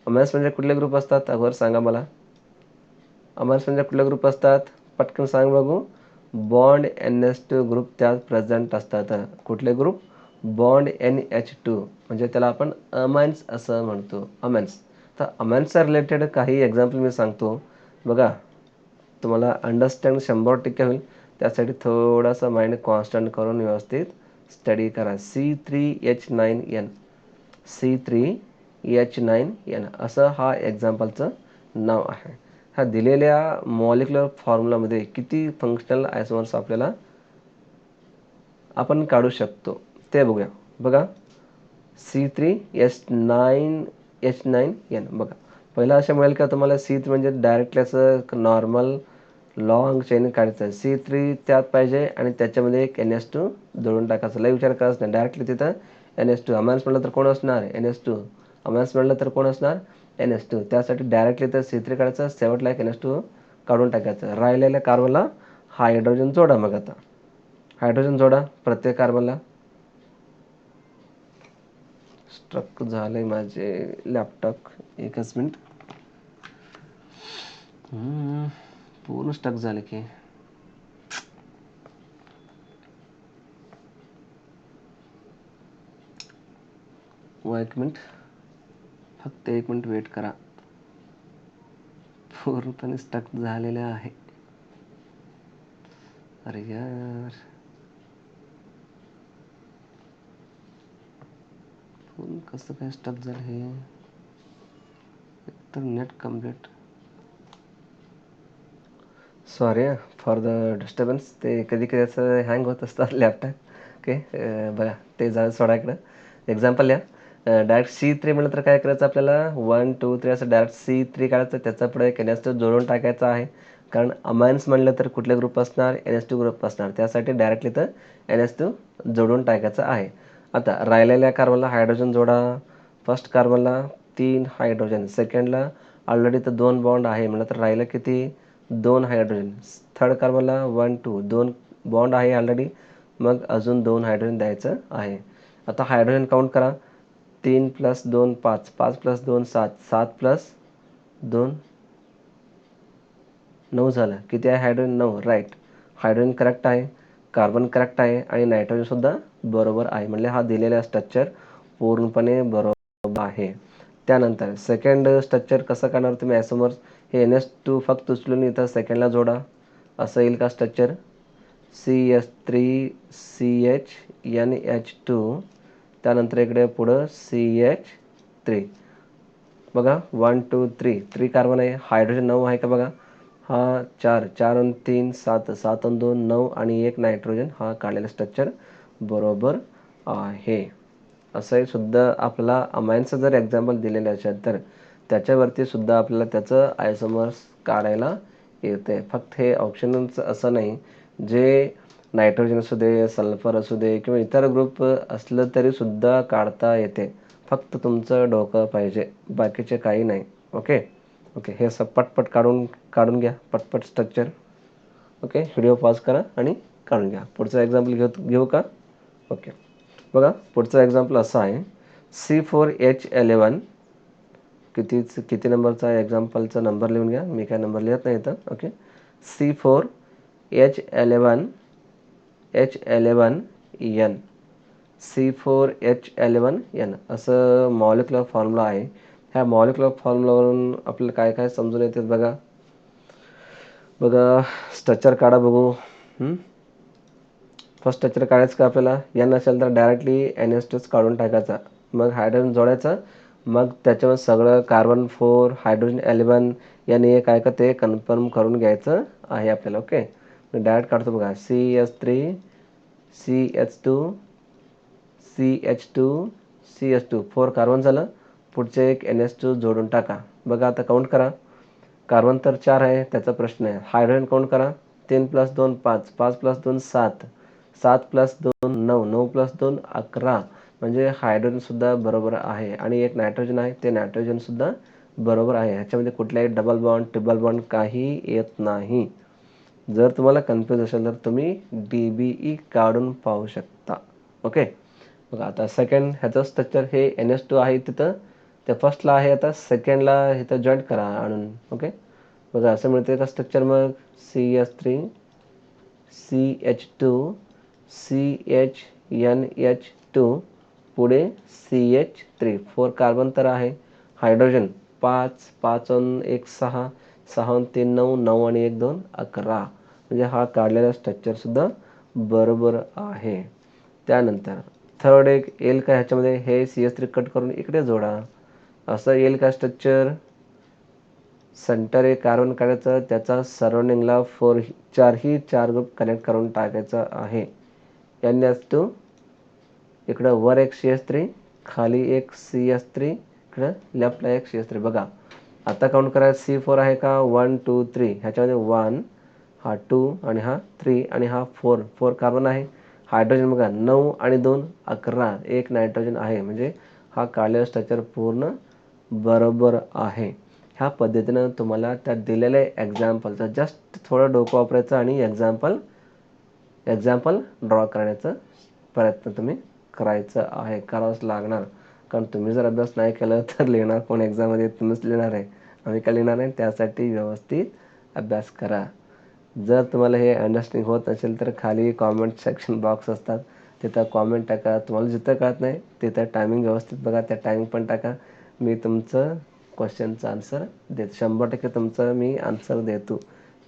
म्हणजे कुठले ग्रुप असतात अगोदर सांगा मला. अमाइन्स म्हणजे कुठले ग्रुप असतात पटकन सांग बघू. बॉन्ड NH2 ग्रुप त्यात प्रेझेंट असतात. कुठले ग्रुप? बॉन्ड NH2, म्हणजे त्याला आपण अमाइन्स असं म्हणतो. अमाइन्स. तर अमाइन्सच्या रिलेटेड काही एक्झाम्पल मी सांगतो बघा. तुम्हाला अंडरस्टँड 100% होईल. त्यासाठी थोडासा माइंड कॉन्स्टंट करून व्यवस्थित स्टडी करा. C3H9N, C3H9N असं हा एक्झाम्पलचं नाव आहे. ह्या दिलेल्या मॉलिक्युलर फॉर्म्युलामध्ये किती फंक्शनल आयसोमर्स आपल्याला आपण काढू शकतो ते बघूया. बघा, C3H9N बघा. पहिला अशा मिळेल का तुम्हाला C3 म्हणजे डायरेक्टली असं नॉर्मल लॉंग चेन काढायचं आहे. C3 त्यात पाहिजे आणि त्याच्यामध्ये एक NH2 जोडून टाकायचं. लय विचार करायचं नाही, डायरेक्टली तिथं NH2. अमाइन्स म्हटलं तर कोण असणार? NH2. अमाइन्स म्हटलं तर कोण असणार? NH2. त्यासाठी डायरेक्टली तर C3 काढायचं, शेवटला एक NH2 काढून टाकायचं. राहिलेल्या कार्बनला हायड्रोजन जोडा. मग आता हायड्रोजन जोडा प्रत्येक कार्बनला. स्ट्रक झालंय माझे लॅपटॉप, एकच मिनिट. पूर्ण स्टक झालं की. एक मिनिट, फक्त 1 मिनिट वेट करा. पूर्णपणे स्टक झालेलं आहे. अरे यार, पूर्ण कसं काय स्टक झालं हे. तर net complete. Sorry for the disturbance. ते कधी कधी असं हँग होत असतात लॅपटॉप. ओके, बघा ते जा सोडा इकडं. एक्झाम्पल या. डायरेक्ट C3 म्हटलं तर काय करायचं आपल्याला? 1 2 3 असं डायरेक्ट C3 काढायचं. त्याचा पुढे एक NH2 जोडून टाकायचं आहे. कारण अमाइन्स म्हणलं तर कुठले ग्रुप असणार? NH2 ग्रुप असणार. त्यासाठी डायरेक्टली तर NH2 जोडून टाकायचं आहे. आता राहिलेल्या कार्बनला हायड्रोजन जोडा. फर्स्ट कार्बनला 3 हायड्रोजन, सेकंडला ऑलरेडी तर 2 बॉन्ड आहे म्हणलं तर राहिलं किती? 2 हायड्रोजन. थर्ड कार्बनला 1 2, 2 बॉन्ड आहे ऑलरेडी, मग अजून 2 हायड्रोजन द्यायचं आहे. आता हायड्रोजन काउंट करा. 3 + 2 5, 5 + 2 7, 7 + 2 9 झालं. किती आहे हायड्रोजन? 9. राईट, हायड्रोजन करेक्ट आहे, कार्बन करेक्ट आहे आणि नायट्रोजनसुद्धा बरोबर आहे. म्हणजे हा दिलेला स्ट्रक्चर पूर्णपणे बरोबर आहे. त्यानंतर सेकंड स्ट्रक्चर कसं करणार तुम्ही आयसोमर्स? हे NH2 फक्त उचलून इथं सेकंडला जोडा. असं येईल का स्ट्रक्चर? CH3CHNH2, त्यानंतर इकडे पुढं CH3. बघा 1 2 3, 3 कार्बन आहे. हायड्रोजन 9 आहे का बघा. हा 4, 4 आणि 3 7, 7 आणि 2 9 आणि 1 नायट्रोजन. हा काढलेला स्ट्रक्चर बरोबर आहे. असंही सुद्धा आपल्याला अमाइन्सचं जर एक्झाम्पल दिलेलं असेल तर त्याच्यावरती सुद्धा आपल्याला त्याचं आयसोमर्स काढायला येते. फक्त हे ऑप्शनच असं नाही, जे नायट्रोजन असू दे, सल्फर असू दे किंवा इतर ग्रुप असलं तरी सुद्धा काढता येते. फक्त तुमचं डोकं पाहिजे, बाकीचे काही नाही. ओके ओके, हे असं पटपट काढून घ्या पटपट स्ट्रक्चर. ओके, व्हिडिओ पॉज करा आणि काढून घ्या. पुढचं एक्झाम्पल घेऊ का? ओके, बघा पुढचं एक्झाम्पल असं आहे. C4H11. किती नंबरचा एक्झाम्पलचा नंबर लिहून घ्या. मी काय नंबर लिहित नाही इथं. ओके, C4H11N, C4H11N असं मॉलिक्युलर फॉर्म्युला आहे. ह्या मॉलिक्युलर फॉर्म्युलावरून आपल्याला काय काय समजून येते बघा. बघा स्ट्रक्चर काढा बघू. फर्स्ट स्ट्रक्चर काढायचं का आपल्याला? N असेल तर डायरेक्टली NH2 काढून टाकायचा, मग हायड्रोजन जोडायचं, मग त्याच्यावर सगळं कार्बन 4 हायड्रोजन 11 याने एक आहे का ते कन्फर्म करून घ्यायचं आहे आपल्याला. ओके, मी डायरेक्ट काढतो बघा. CH3 CH2 CH2 CH2, 4 carbon झालं. पुढचे एक NH2 जोडून टाका. बघा आता काउंट करा. कार्बन तर 4 आहे, त्याचा प्रश्न आहे. हायड्रोजन काउंट करा. 3 + 2 5, 5 + 2 7, 7 + 2 9, 9 + 2 11, म्हणजे हायड्रोजनसुद्धा बरोबर आहे आणि एक नायट्रोजन आहे, ते नायट्रोजनसुद्धा बरोबर आहे. ह्याच्यामध्ये कुठलाही डबल बॉन्ड, ट्रिपल बॉन्ड काही येत नाही. जर तुम्हाला कन्फ्यूज असेल तर तुम्ही DBE काढून पाहू शकता. ओके. बघा आता सेकंड ह्याचं स्ट्रक्चर हे NH2 आहे तिथं, ते फर्स्टला आहे, आता सेकंडला इथं जॉईंट करा आणून. ओके. बघा असं मिळते का स्ट्रक्चर मग CH3 CH2 CHNH2 पुढे CH3 4 कार्बन तर आहे. हायड्रोजन 5 5 आणि 1 6 6 आणि 3 9 9 आणि 1 2 11, म्हणजे हा काढलेला स्ट्रक्चरसुद्धा बरोबर आहे. त्यानंतर थर्ड एक येईल का ह्याच्यामध्ये, हे CH3 कट करून इकडे जोडा. असं येईल का स्ट्रक्चर? सेंटर एक कार्बन काढायचं, त्याचा सराउंडिंगला 4 ग्रुप कनेक्ट करून टाकायचा आहे. NH2 इकडं वर एक CH3, खाली एक CH3, इकडं लेफ्टला एक CH3. बघा आता काउंट करा, C4 आहे का? 1 2 3, ह्याच्यामध्ये 1, हा 2 आणि हा 3 आणि हा 4 4 कार्बन आहे. हायड्रोजन बघा 9 आणि 2 11, एक नायट्रोजन आहे, म्हणजे हा काढलेला स्ट्रक्चर पूर्ण बरोबर आहे. ह्या पद्धतीनं तुम्हाला त्या दिलेल्या एक्झाम्पलचं जस्ट थोडं डोकं वापरायचं आणि एक्झाम्पल ड्रॉ करण्याचा प्रयत्न तुम्ही करायचं आहे, करावंच लागणार. कारण तुम्ही जर अभ्यास नाही केलं तर लिहिणार कोण एक्झाममध्ये? तुम्हीच लिहिणार आहे, आम्ही काय लिहिणार नाही. त्यासाठी व्यवस्थित अभ्यास करा. जर तुम्हाला हे अंडरस्टँडिंग होत नसेल तर खाली कॉमेंट सेक्शन बॉक्स असतात, तिथं कॉमेंट टाका. तुम्हाला जिथं कळत नाही तिथं टायमिंग व्यवस्थित बघा, त्या टायमिंग पण टाका. मी तुमचं क्वेश्चनचं आन्सर देतो, 100% तुमचं मी आन्सर देतो,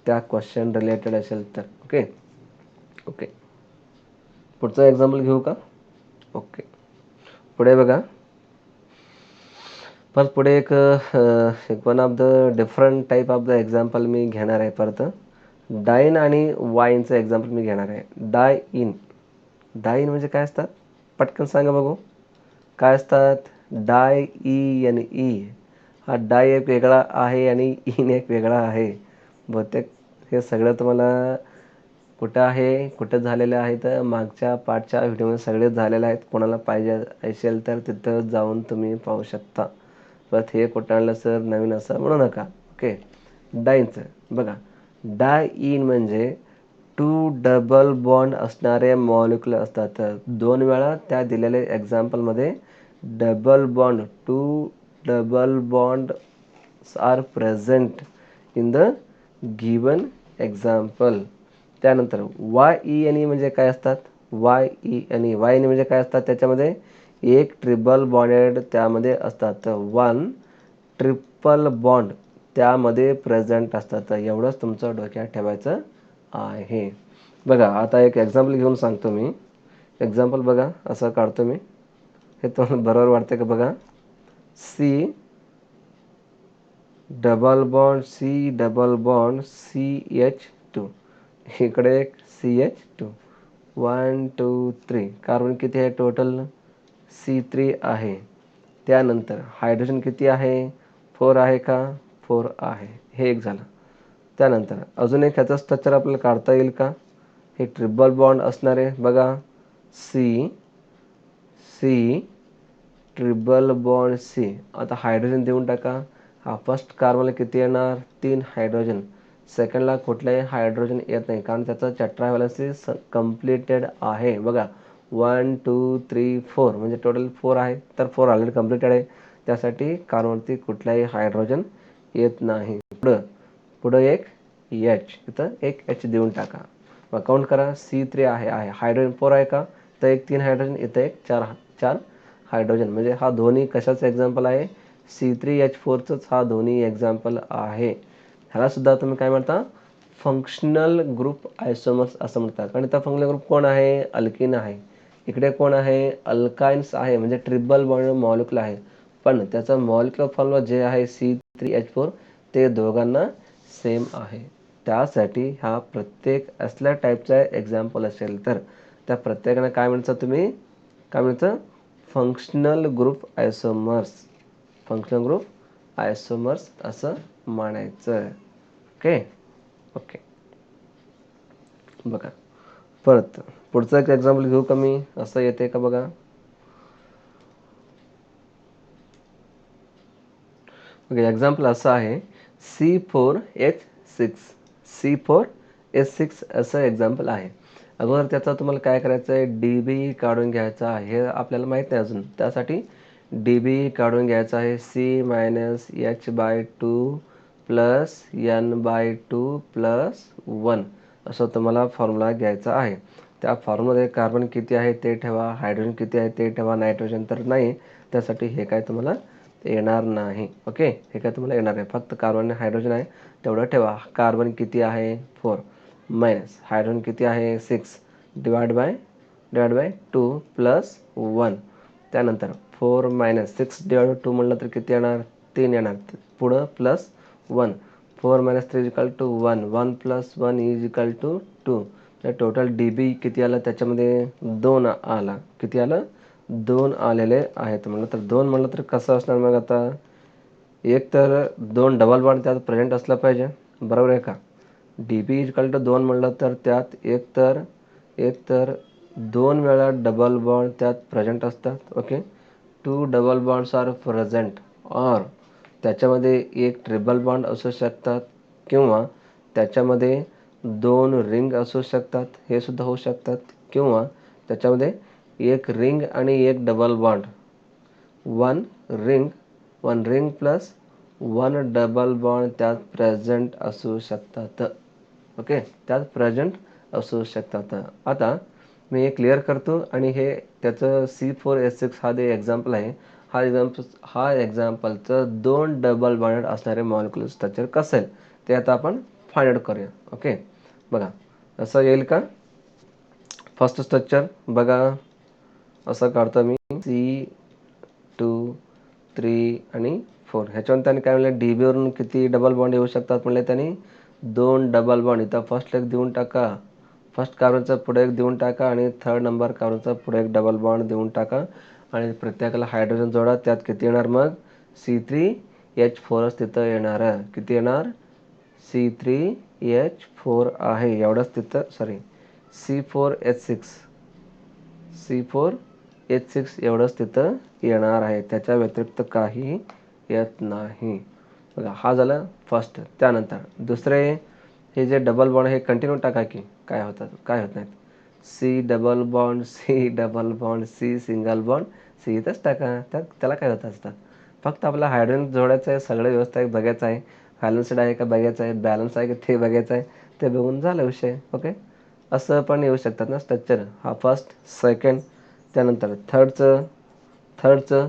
त्या क्वेश्चन रिलेटेड असेल तर. Okay okay. पुढचं एक्झाम्पल घेऊ का? ओके. पुढे बघा, परत पुढे एक one of the different type of the example मी घेणार आहे. परत डाईन आणि वाईनचं एक्झाम्पल मी घेणार आहे. डाईन म्हणजे काय असतात? पटकन सांगा बघू, काय असतात? DIENE, हा डाय एक वेगळा आहे आणि इन एक वेगळा आहे. बहुतेक हे सगळं तुम्हाला कुठं आहे, कुठं झालेलं आहे? तर मागच्या पाठच्या व्हिडिओमध्ये सगळे झालेले आहेत. कोणाला पाहिजे असेल तर तिथं जाऊन तुम्ही पाहू शकता. परत हे कुठं आणलं सर नवीन असं म्हणू नका. ओके. डाईनचं बघा, डायईन म्हणजे 2 डबल बॉन्ड असणारे मॉलिक्युल असतात. तर 2 वेळा त्या दिलेल्या एक्झाम्पलमध्ये double bond, 2 double bond are present in the given example. त्यानंतर YENE म्हणजे काय असतात? YENE म्हणजे काय असतात? त्याच्यामध्ये एक ट्रिपल बॉन्डेड त्यामध्ये असतात, तर 1 ट्रिपल बॉन्ड त्यामध्ये प्रेझेंट असतात. तर एवढंच तुमचं डोक्यात ठेवायचं आहे. बघा आता एक एक्झाम्पल घेऊन सांगतो मी. एक्झाम्पल बघा असं काढतो मी, हे तुम्हाला बरोबर वाटतं का? बघा, C डबल बॉन्ड CH2, इकडे एक CH2, 1 2 3, कार्बन किती आहे टोटल? C3 आहे. त्यानंतर हायड्रोजन किती आहे? 4 आहे का? 4 आहे. हे एक झालं. त्यानंतर अजून एक ह्याचं स्ट्रक्चर आपल्याला काढता येईल का? हे ट्रिपल बॉन्ड असणार आहे बघा, C ट्रिपल बॉन्ड C. आता हायड्रोजन देऊन टाका. हा फर्स्ट कार्बनला किती येणार? 3 हायड्रोजन. सेकंडला कुठलाही हायड्रोजन येत नाही, कारण त्याचा टेट्राव्हॅलन्सी कंप्लीटेड आहे. बघा 1 2 3 4, म्हणजे टोटल 4 आहे, तर 4 ऑलरेडी कंप्लीटेड आहे. त्यासाठी कार्बनवरती कुठलाही हायड्रोजन येत नाही. पुढं एक H, इथं एक H देऊन टाका. मग काउंट करा, C3 आहे, हायड्रोजन 4 आहे का? तर एक 3 हायड्रोजन, इथं एक 4 हायड्रोजन, म्हणजे हा दोन्ही कशाचं एक्झाम्पल आहे? C3H4चंच हा दोन्ही एक्झाम्पल आहे. ह्याला सुद्धा तुम्ही काय म्हणता? फंक्शनल ग्रुप आयसोमर्स असं म्हणतात. कारण इथं फंक्शनल ग्रुप कोण आहे? अल्किन आहे. इकडे कोण आहे? अल्काइन्स आहे, म्हणजे ट्रिपल बॉन्ड मॉलिक्युल आहे. पण त्याचा मॉलिक्युलर फॉर्म्युला जे आहे C3H4, ते दोघांना सेम आहे. त्यासाठी हा प्रत्येक असल्या टाईपचा एक्झाम्पल असेल तर त्या प्रत्येकाने काय म्हणायचं? तुम्ही काय म्हणायचं? फंक्शनल ग्रुप आयसोमर्स, फंक्शनल ग्रुप आयसोमर्स असं म्हणायचं. Okay okay. बघा परत पुढचं एक एक्झाम्पल घेऊ का मी? असं येते का बघा. ओके, एक्झाम्पल असं आहे C4H6 असं एक्झाम्पल आहे. अगोदर त्याचा तुम्हाला काय करायचं आहे, DB काढून घ्यायचा आहे. हे आपल्याला माहीत नाही अजून. त्यासाठी DB काढून घ्यायचा आहे. C-H/2 प्लस N/2 प्लस 1 असं तुम्हाला फॉर्म्युला घ्यायचा आहे. त्या फॉर्म्युलामध्ये कार्बन किती आहे ते ठेवा, हायड्रोजन किती आहे ते ठेवा, नायट्रोजन तर नाही. त्यासाठी हे काय तुम्हाला येणार नाही. ओके, हे काय तुम्हाला येणार नाही. फक्त कार्बन आणि हायड्रोजन आहे तेवढं ठेवा. कार्बन किती आहे 4 मायनस हायड्रोजन किती आहे 6 डिवाइड बाय 2 प्लस 1. त्यानंतर 4 मायनस 6 डिवाइड 2 म्हणलं तर किती येणार 3 येणार. पुढं plus 1. 4 minus 3 is equal to 1. 1 plus 1 is equal to 2. तर टोटल DB किती आलं त्याच्यामध्ये 2 आला. किती आलं 2 आलेले आहेत. म्हणलं तर 2 म्हणलं तर कसं असणार मग आता, एक तर 2 डबल बॉन्ड त्यात प्रेझेंट असला पाहिजे, बरोबर आहे का. DB इज इक्वल टू 2 म्हणलं तर त्यात एक तर 2 वेळा डबल बॉन्ड त्यात प्रेझेंट असतात. Okay, 2 double bonds are present, और त्याच्यामध्ये एक ट्रिपल बॉन्ड असू शकतात, किंवा त्याच्यामध्ये 2 रिंग असू शकतात, हे सुद्धा होऊ शकतात. किंवा त्याच्यामध्ये एक रिंग आणि एक double bond, one ring plus 1 double bond त्यात प्रेझेंट असू शकतात. ओके, त्यात प्रेझेंट असू शकतात. आता मी हे क्लिअर करतो आणि हे त्याचं C4H6 हा जे एक्झाम्पल आहे, हा एक्झाम्पलचं 2 डबल बॉन्डेड असणारे मॉलिक्युलर स्ट्रक्चर कसं आहे ते आता आपण फाइंड आउट करूया. ओके, बघा असं येईल का. फर्स्ट स्ट्रक्चर बघा, असं काढतो मी C2 3 आणि 4. ह्याच्यावर त्यांनी काय म्हणलं, DB वरून किती डबल बॉन्ड येऊ शकतात म्हणले त्यांनी 2 डबल बॉन्ड. इथं फर्स्ट एक देऊन टाका, फर्स्ट कार्बनचा पुढे एक देऊन टाका आणि थर्ड नंबर कार्बनचा पुढे एक डबल बॉन्ड देऊन टाका आणि प्रत्येकाला हायड्रोजन जोडा. त्यात किती येणार मग C3H4च तिथं येणार. किती येणार C3H4 आहे एवढंच तिथं, सॉरी C4H6 एवढंच तिथं येणार आहे. त्याच्या व्यतिरिक्त काही येत नाही. बघा, हा झाला फर्स्ट. त्यानंतर दुसरे, हे जे डबल बॉन्ड हे कंटिन्यू टाका की काय होतात, काय होत नाहीत. C double bond, C double bond, C single bond, C इथंच टाका. त्याला काय होत असतात. फक्त आपला हायड्रोजन जोडायचं आहे, सगळं व्यवस्था बघायचं आहे, बॅलन्स्ड आहे का बघायचं आहे, बॅलन्स आहे का ते बघायचं आहे. ते बघून झालं विषय. ओके, असं पण येऊ शकतात ना स्ट्रक्चर. हा फर्स्ट, सेकंड. त्यानंतर थर्डचं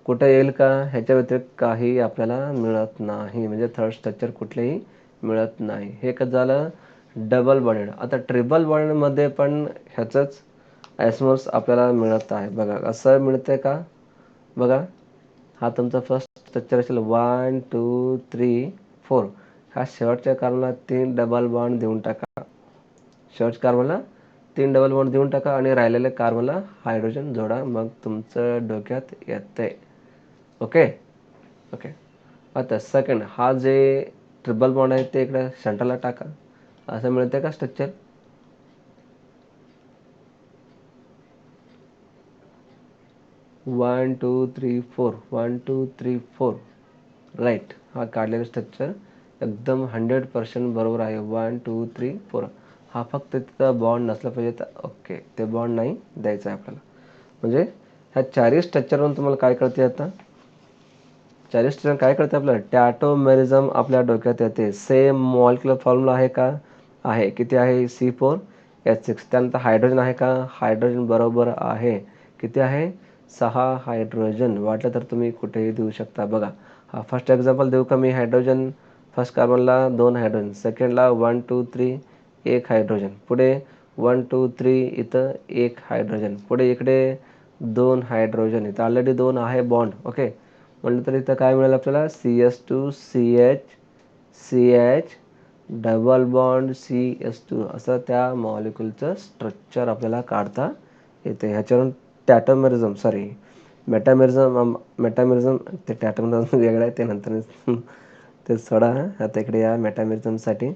कुठं येईल का, ह्याच्या व्यतिरिक्त काही आपल्याला मिळत नाही. म्हणजे थर्ड स्ट्रक्चर कुठलेही मिळत नाही. हे कसं झालं डबल बॉन्डेड. आता ट्रिपल बॉन्डमध्ये पण ह्याचंच आयसोमर्स आपल्याला मिळत आहे. बघा असं मिळतंय का. बघा, हा तुमचा फर्स्ट स्ट्रक्चर असेल 1 2 3 4. हा शेवटच्या कार्बनला 3 डबल बॉन्ड देऊन टाका. शेवटच्या कार्बनला 3 डबल बॉन्ड देऊन टाका आणि राहिलेल्या कार्बनला हायड्रोजन जोडा. मग तुमचं डोक्यात येतंय. Okay okay. आता सेकंड, हा जे ट्रिपल बॉन्ड आहे ते इकडे सेंटरला टाका. असं मिळतंय का स्ट्रक्चर. 1 2 3 4 1 2 3 4 राईट. हा काढलेला स्ट्रक्चर एकदम 100% बरोबर आहे. 1 2 3 4. हा फक्त तिथं बॉन्ड नसला पाहिजे तर ओके, ते बॉन्ड नाही द्यायचं आहे आपल्याला. म्हणजे ह्या चारही स्ट्रक्चरवरून तुम्हाला काय कळते, आता चारही स्ट्रक्चर काय कळते आपल्याला, टॅटोमेरिझम आपल्या डोक्यात येते. सेम मॉलिक्युलर फॉर्म्युला आहे का, आहे. किती आहे C4H6. त्यानंतर हायड्रोजन आहे का, हायड्रोजन बरोबर आहे. किती आहे 6 हायड्रोजन. वाटलं तर तुम्ही कुठेही देऊ शकता. बघा, हा फर्स्ट एक्झाम्पल देऊ का मी. हायड्रोजन फर्स्ट कार्बनला 2 हायड्रोजन, सेकंडला 1 2 3 1 हायड्रोजन, पुढे 1 2 3 इथं 1 हायड्रोजन, पुढे इकडे 2 हायड्रोजन. इथं ऑलरेडी 2 आहे बॉन्ड. ओके, म्हटलं तर इथं काय मिळेल आपल्याला CH2CH डबल बॉन्ड CH2 असं त्या मॉलिक्युलचं स्ट्रक्चर आपल्याला काढता येते. ह्याच्यावरून मेटामेरिझम ते टॅटोमेरिझम वेगळं आहे, ते नंतर ते सोडा. आता इकडे या मेटामेरिझमसाठी.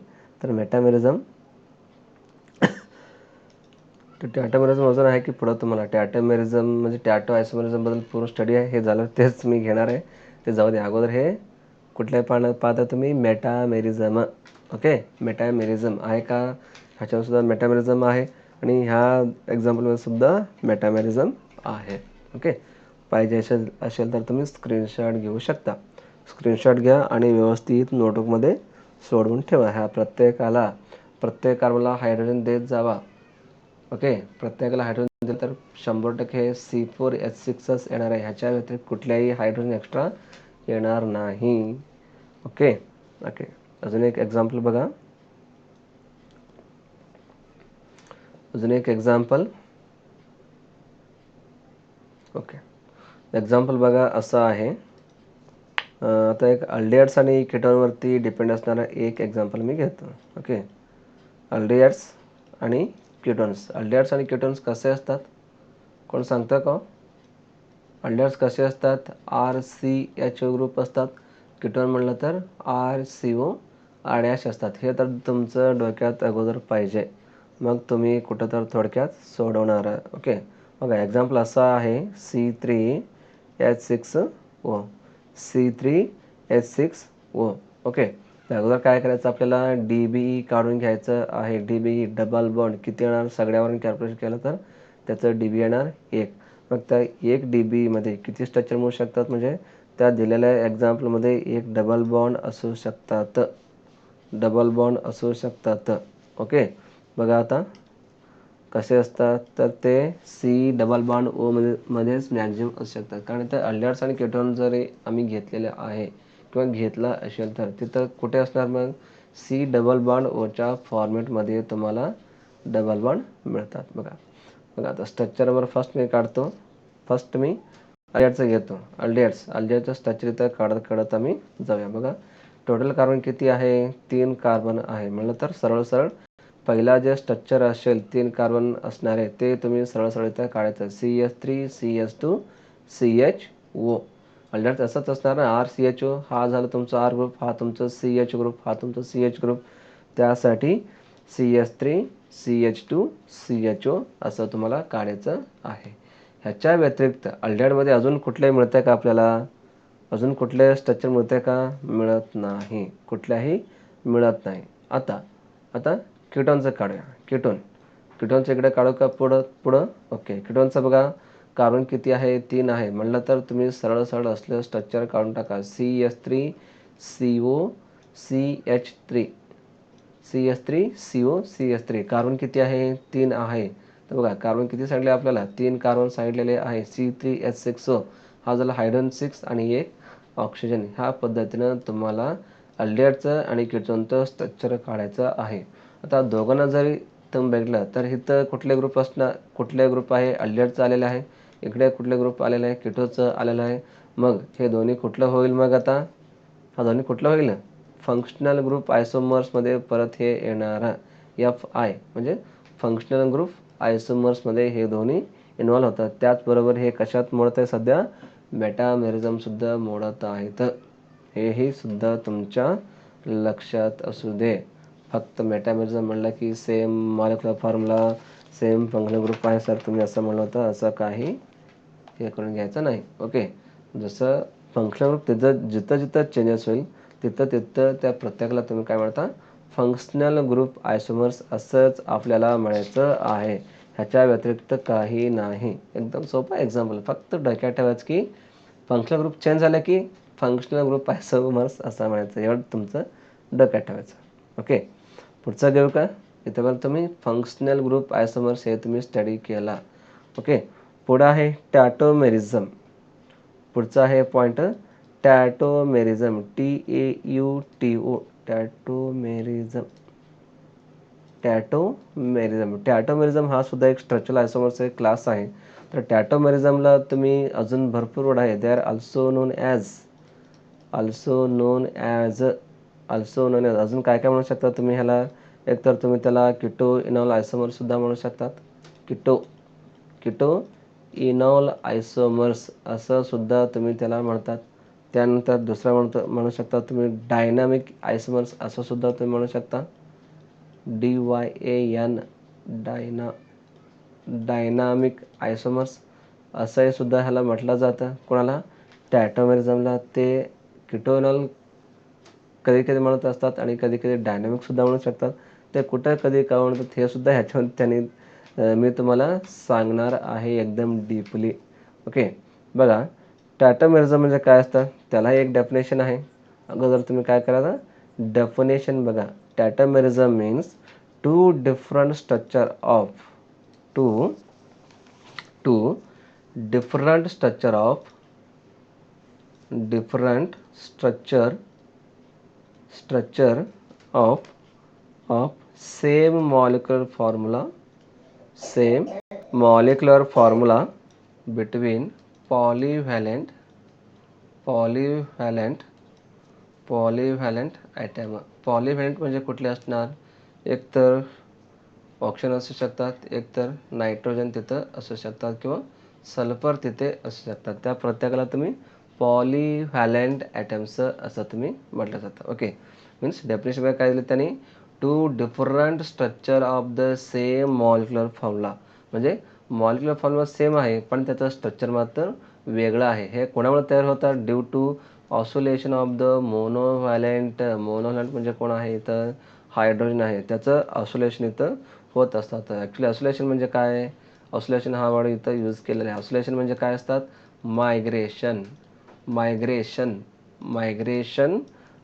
तर तर टॅटोमेरिझम अजून आहे की पुढं तुम्हाला टॅटोमेरिझम म्हणजे टॅटो आयसोमेरिझमबद्दल पूर्ण स्टडी आहे. हे झालं तेच मी घेणार आहे, ते जाऊ दे. अगोदर हे कुठल्या पाहता तुम्ही मेटामेरिझम. ओके, मेटामेरिझम आहे का, ह्याच्यावर सुद्धा मेटामेरिझम आहे आणि ह्या एक्झाम्पलमध्ये सुद्धा मेटामेरिझम आहे. ओके, पाहिजे असेल तर तुम्ही स्क्रीनशॉट घेऊ शकता. स्क्रीनशॉट घ्या आणि व्यवस्थित नोटबुकमध्ये सोडवून ठेवा. ह्या प्रत्येक कार्बनला हायड्रोजन देत जावा. ओके, प्रत्येकाला हायड्रोजन दिलं तर 100% C4H6च येणार आहे. ह्याच्या व्यतिरिक्त कुठल्याही हायड्रोजन एक्स्ट्रा येणार नाही. ओके ओके, अजून एक एक्झाम्पल बघा. ओके, एक्झाम्पल बघा असं आहे. आता एक अल्डिहाइड्स आणि कीटोनवरती डिपेंड असणारा एक एक्झाम्पल मी घेतो. ओके, अल्डिहाइड्स आणि कीटोन्स कसे असतात, कोण सांगतं का? अल्डिहाइड्स कसे असतात? RCHO ग्रुप असतात. कीटोन म्हणलं तर RCO डॅश असतात. हे तर तुमचं डोक्यात अगोदर पाहिजे, मग तुम्ही कुठं तर थोडक्यात सोडवणार. ओके, बघा एक्झाम्पल असं आहे C3H6O. C3H6O. ओके, तर अगोदर काय करायचं आपल्याला, DBE काढून घ्यायचं आहे. DBE डबल बॉन्ड किती येणार, सगळ्यावरून कॅल्क्युलेशन केलं तर त्याचं DB येणार 1. मग त्या 1 DBमध्ये किती स्ट्रक्चर मिळू शकतात, म्हणजे त्या दिलेल्या एक्झाम्पलमध्ये एक डबल बॉन्ड असू शकतात. ओके, बघा आता कसे असतात, तर ते C डबल बॉन्ड O मध्येच मॅक्झिमम असू शकतात. कारण ते अल्डिहाइड्स आणि कीटोन जरी आम्ही घेतलेले आहे किंवा घेतला असेल तर तिथं कुठे असणार, मग C डबल बॉन्ड Oच्या फॉर्मॅटमध्ये तुम्हाला डबल बॉन्ड मिळतात. बघा आता स्ट्रक्चर नंबर फर्स्ट मी काढतो. फर्स्ट मी अल्डिहाइड्सचं घेतो. अल्डिहाइड्सचं स्ट्रक्चर इथं काढत आम्ही जाऊया. बघा टोटल कार्बन किती आहे, 3 कार्बन आहे. म्हणलं तर सरळ पहिला जे स्ट्रक्चर असेल 3 कार्बन असणारे ते तुम्ही सरळ इथं काढायचं. CH3 CH2 CHO. अल्डिहाइड्स असंच असणार ना, RCHO हा झाला तुमचा R ग्रुप, हा तुमचा CH ग्रुप, हा तुमचा CH ग्रुप. त्यासाठी CH3 CH2 CHO असं तुम्हाला काढायचं आहे. ह्याच्या व्यतिरिक्त अल्डिहाइडमध्ये अजून कुठले मिळतं का आपल्याला, अजून कुठले स्ट्रक्चर मिळते का, मिळत नाही, कुठल्याही मिळत नाही. आता कीटोनचं काढूया. कीटोनचं इकडे काढू का पुढं. ओके, कीटोनचं बघा कार्बन किती आहे, 3 आहे. म्हणलं तर तुम्ही सरळ असलेलं स्ट्रक्चर काढून टाका. CH3 CO CH3 CH3CO CH3. Carbon किती आहे, 3 आहे. तर बघा कार्बन किती सांगितले आपल्याला, 3 कार्बन सांगितलेले आहे. C3H6O हा झाला हायड्रोजन 6 आणि एक ऑक्सिजन. ह्या पद्धतीनं तुम्हाला अल्डिहाइडचं आणि कीटोनचं स्ट्रक्चर काढायचं आहे. आता दोघांना जरी तुम्ही बघितलं तर इथं कुठले ग्रुप आहे, अल्डिहाइडचं आलेलं आहे. इकडे कुठले ग्रुप आलेलं आहे, कीटोनचं आलेलं आहे. मग हे दोन्ही कुठलं होईल, मग आता हा दोन्ही कुठलं होईल, फंक्शनल ग्रुप आयसोमर्समध्ये परत हे येणार. FI म्हणजे फंक्शनल ग्रुप आयसोमर्समध्ये हे दोन्ही इन्व्हॉल्व होतात. त्याचबरोबर हे कशात मोडत आहे, सध्या मेटामेरिझम सुद्धा मोडत आहेत. हेही सुद्धा तुमच्या लक्षात असू दे. फक्त मेटामेरिझम म्हणलं की same molecular formula, same functional group आहे सर तुम्ही असं म्हणलं होतं, असं काही हे करून घ्यायचं नाही. ओके, जसं फंक्शनल ग्रुप जिथं चेंजेस होईल तिथं त्या प्रत्येकाला तुम्ही काय म्हणता, फंक्शनल ग्रुप आयसोमर्स असंच आपल्याला म्हणायचं आहे. ह्याच्या व्यतिरिक्त काही नाही. एकदम सोपं एक्झाम्पल, फक्त डोक्यात ठेवायचं की फंक्शनल ग्रुप चेंज झाला की फंक्शनल ग्रुप आयसोमर्स असं म्हणायचं. एवढं तुमचं डोक्यात ठेवायचं. ओके, पुढचं घेऊ का. इथं तुम्ही फंक्शनल ग्रुप आयसोमर्स हे तुम्ही स्टडी केला. ओके, पुढं आहे टॅटोमेरिझम. पुढचा आहे पॉइंट टॅटोमेरिझम. TAUTO टॅटोमेरिझम हा सुद्धा एक स्ट्रक्चरल आयसोमरचा एक क्लास आहे. तर टॅटोमेरिझमला तुम्ही अजून भरपूर वर्ड आहे. दे आर ऑल्सो नोन ॲज अजून काय म्हणू शकता तुम्ही ह्याला, एकतर तुम्ही त्याला किटो इनॉल आयसोमर सुद्धा म्हणू शकतात. किटो इनॉल आयसोमर्स असं सुद्धा तुम्ही त्याला म्हणतात. त्यानंतर दुसरा म्हणू शकता तुम्ही डायनामिक आयसोमर्स असं सुद्धा तुम्ही म्हणू शकता. DYAN डायनामिक आयसोमर्स असंही सुद्धा ह्याला म्हटलं जातं. कोणाला? टॅटोमेरिझमला. ते कीटोनल कधी कधी म्हणत असतात आणि कधी कधी डायनामिक सुद्धा म्हणू शकतात. ते कुठं कधी का म्हणतात हे सुद्धा ह्याच्यामध्ये त्यांनी मी तुम्हाला सांगणार आहे एकदम डीपली. ओके, बघा टॅटोमेरिझम म्हणजे काय असतं त्याला एक डेफिनेशन आहे. अगोदर तुम्ही काय करायचं, डेफिनेशन बघा. Tautomerism means two different structure of two different structure of structure of same molecular formula between polyvalent atom. Polyvalent म्हणजे कुठले असणार, एकतर ऑक्सिजन असू शकतात, एकतर नायट्रोजन तिथं असू शकतात किंवा सल्फर तिथे असू शकतात. त्या प्रत्येकाला तुम्ही पॉलिव्हॅलेंट ॲटम्स असं तुम्ही म्हटलं जातं. ओके, मीन्स डेफिनेशन काय दिलं त्यांनी, two different structure of the same molecular formula. म्हणजे मॉलिक्युलर फॉर्म्युला सेम आहे पण त्याचं स्ट्रक्चर मात्र वेगळं आहे. हे कोणामुळे तयार होतात, due to oscillation of the monovalent म्हणजे कोण आहे इथं, हायड्रोजन आहे, त्याचं ऑसोलेशन इथं होत असतात. ॲक्च्युली ऑसोलेशन म्हणजे काय, ऑसोलेशन हा वर्ड इथं यूज केलेला आहे. ऑसोलेशन म्हणजे काय असतात, migration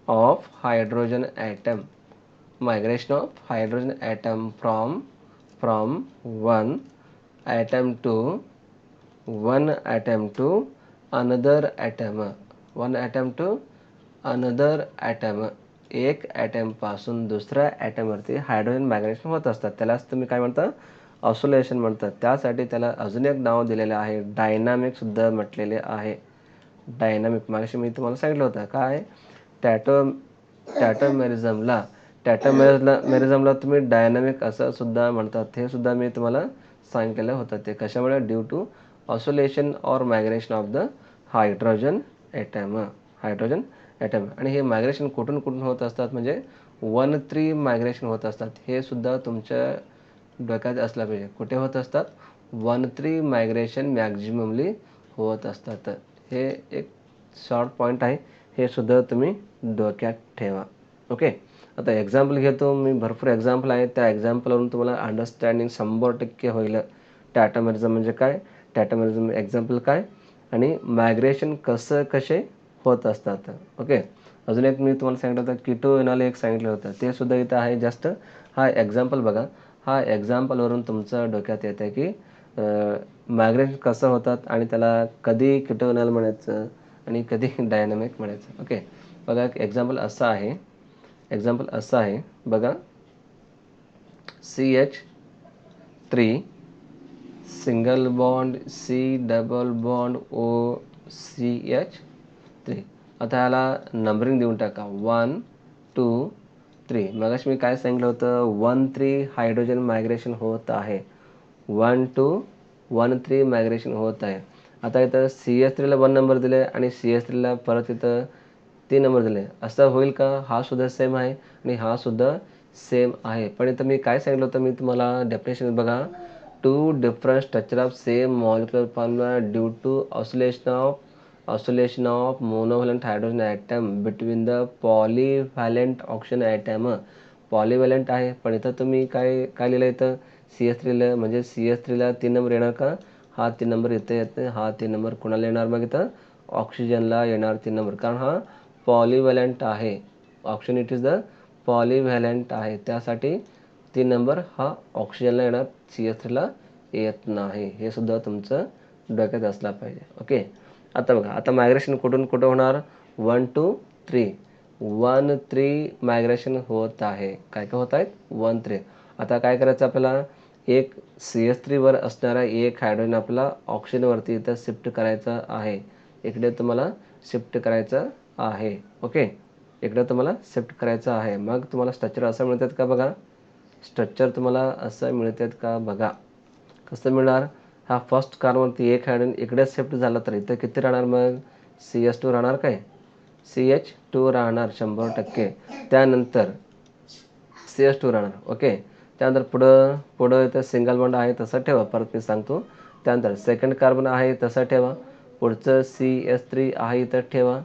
of hydrogen atom from one atom to another atom. एक ॲटम पासून दुसऱ्या ॲटमवरती हायड्रोजन मायग्रेशन होत असतात. त्यालाच तुम्ही काय म्हणता, ऑसोलेशन म्हणतात. त्यासाठी त्याला अजून एक नाव दिलेलं आहे, डायनामिक सुद्धा म्हटलेले आहे. डायनामिक मागाशी मी तुम्हाला सांगितलं होतं काय, टॅटोमेरिझमला तुम्ही डायनामिक असं सुद्धा म्हणतात. हे सुद्धा मी तुम्हाला सांगितलेलं होतं. ते कशामुळे, due to oscillation or migration of the hydrogen atom. आणि हे मायग्रेशन कुठून कुठून होत असतात, म्हणजे 1-3 मायग्रेशन होत असतात. हे सुद्धा तुमच्या डोक्यात असलं पाहिजे. कुठे होत असतात, 1-3 मायग्रेशन मॅक्झिममली होत असतात. हे एक शॉर्ट पॉईंट आहे, हे सुद्धा तुम्ही डोक्यात ठेवा. ओके, आता एक्झाम्पल घेतो मी, भरपूर एक्झाम्पल आहे. त्या एक्झाम्पलवरून तुम्हाला अंडरस्टँडिंग 100% होईल. टॅटोमेरिझम म्हणजे काय, टॅटोमेरिझम एक्झाम्पल काय, आणि मायग्रेशन कसे होत असतात. ओके, अजून एक मी तुम्हाला सांगितलं होतं, कीटोएनॉल एक सांगितलं होतं, ते सुद्धा इथं आहे. जास्त हा एक्झाम्पल बघा. हा एक्झाम्पलवरून तुमचं डोक्यात येतं की मायग्रेशन कसं होतात आणि त्याला कधी कीटोएनॉल म्हणायचं आणि कधी डायनामिक म्हणायचं. ओके, बघा एक एक्झाम्पल असं आहे बघा, CH3 सिंगल बॉन्ड COOCH3. आता ह्याला नंबरिंग देऊन टाका, 1 2 3. मगाशी मी काय सांगितलं होतं, 1-3 हायड्रोजन मायग्रेशन होत आहे. 1-2-1-3 मायग्रेशन होत आहे. आता इथं CH3ला 1 नंबर दिले आणि CH3ला परत इथं 3 नंबर दिले. असं होईल का, हा सुद्धा सेम आहे आणि हा सुद्धा सेम आहे. पण इथं मी काय सांगितलं होतं, मी तुम्हाला डेफिनेशन बघा, two different structure of same molecular formula due to oscillation of monovalent hydrogen atom between the polyvalent oxygen atom. Polyvalent आहे पण इथं तुम्ही काय लिहिलं, इथं CH3 लिहिलं, म्हणजे CH3ला 3 नंबर येणार का, हा 3 नंबर इथं येते. हा 3 नंबर कोणाला येणार, मग इथं ऑक्सिजनला येणार 3 नंबर, कारण हा पॉलिव्हॅलेंट आहे. ऑक्सिजन इट इज द पॉलिव्हॅलेंट आहे, त्यासाठी 3 नंबर हा ऑक्सिजनला येणार, CH3ला येत नाही. हे सुद्धा तुमचं डोक्यात असला पाहिजे. ओके, आता बघा, आता मायग्रेशन कुठून कुठं होणार, 1-3 1-3 मायग्रेशन होत आहे. काय होत आहेत, 1-3. आता काय करायचं आपल्याला, एक CH3वर असणारा एक हायड्रोजन आपला ऑक्सिजनवरती इथं शिफ्ट करायचा आहे. इकडे तुम्हाला शिफ्ट करायचं आहे. ओके, इकडे तुम्हाला शिफ्ट करायचं आहे. मग तुम्हाला स्ट्रक्चर असं मिळतात का, बघा स्ट्रक्चर तुम्हाला असं मिळतात का, बघा कसं मिळणार. हा फर्स्ट कार्बनवरती एक हायड्रोजन इकडे शिफ्ट झाला तर इथं किती राहणार, मग CH2 राहणार, काय CH2 राहणार 100%. त्यानंतर CH2 राहणार. ओके, त्यानंतर पुढं इथं सिंगल बॉन्ड आहे तसं ठेवा, परत मी सांगतो. त्यानंतर सेकंड कार्बन आहे तसं ठेवा. पुढचं CH3 आहे इथं ठेवा.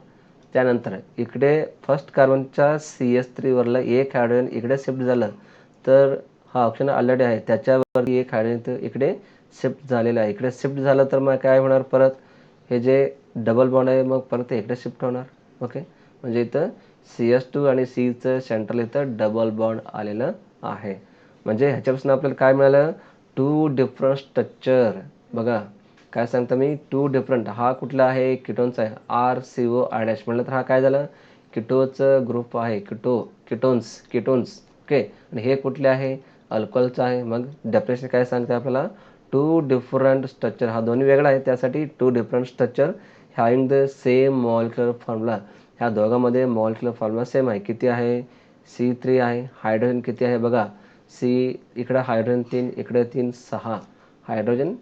त्यानंतर इकडे फर्स्ट कार्बनच्या CH3 वरलं एक हायड्रोजन इकडे शिफ्ट झालं तर हा ऑप्शन ऑलरेडी आहे त्याच्यावरती एक हायड्रोजन इकडे शिफ्ट झालेलं आहे. इकडे शिफ्ट झालं तर मग काय होणार, परत हे जे डबल बॉन्ड आहे मग परत ते इकडे शिफ्ट होणार. ओके, म्हणजे इथं CH2 आणि Cचं सेंट्रल इथं डबल बॉन्ड आलेलं आहे. म्हणजे ह्याच्यापासून आपल्याला काय मिळालं, 2 डिफरंट स्ट्रक्चर. बघा काय सांगता मी, 2 डिफरंट. हा कुठला आहे, किटोन्स आहे, RCOR म्हणलं तर हा काय झालं, किटोचं ग्रुप आहे, किटोन्स. ओके, आणि हे कुठले आहे, अल्कोहोलचं आहे. मग डेफिनेशन काय सांगते आपल्याला, 2 डिफरंट स्ट्रक्चर. हा दोन्ही वेगळा आहे त्यासाठी 2 different structure having the same molecular formula. ह्या दोघांमध्ये मॉलिक्युलर फॉर्म्युला सेम आहे. किती आहे, C3 आहे. हायड्रोजन किती आहे बघा, इकडे हायड्रोजन 3, इकडे 3, 6 हायड्रोजन,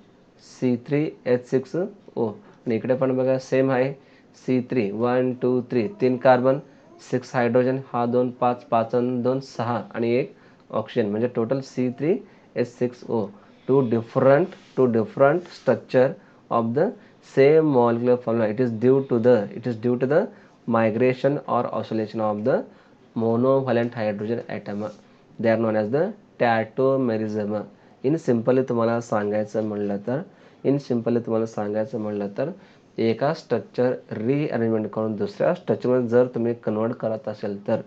C3H6O. आणि इकडे पण बघा सेम आहे, C3 1 2 3 3 कार्बन, 6 हायड्रोजन, हा 2 5 5 आणि 2 6 आणि 1 ऑक्सिजन, म्हणजे total C3H6O. Two different structure of the same molecular formula. It is due to the migration or oscillation of the monovalent hydrogen atom. They are known as the tautomerism. In simply तुम्हाला सांगायचं म्हणलं तर एका structure rearrangement करून दुसऱ्या स्ट्रक्चरमध्ये जर तुम्ही कन्वर्ट करत असेल तर,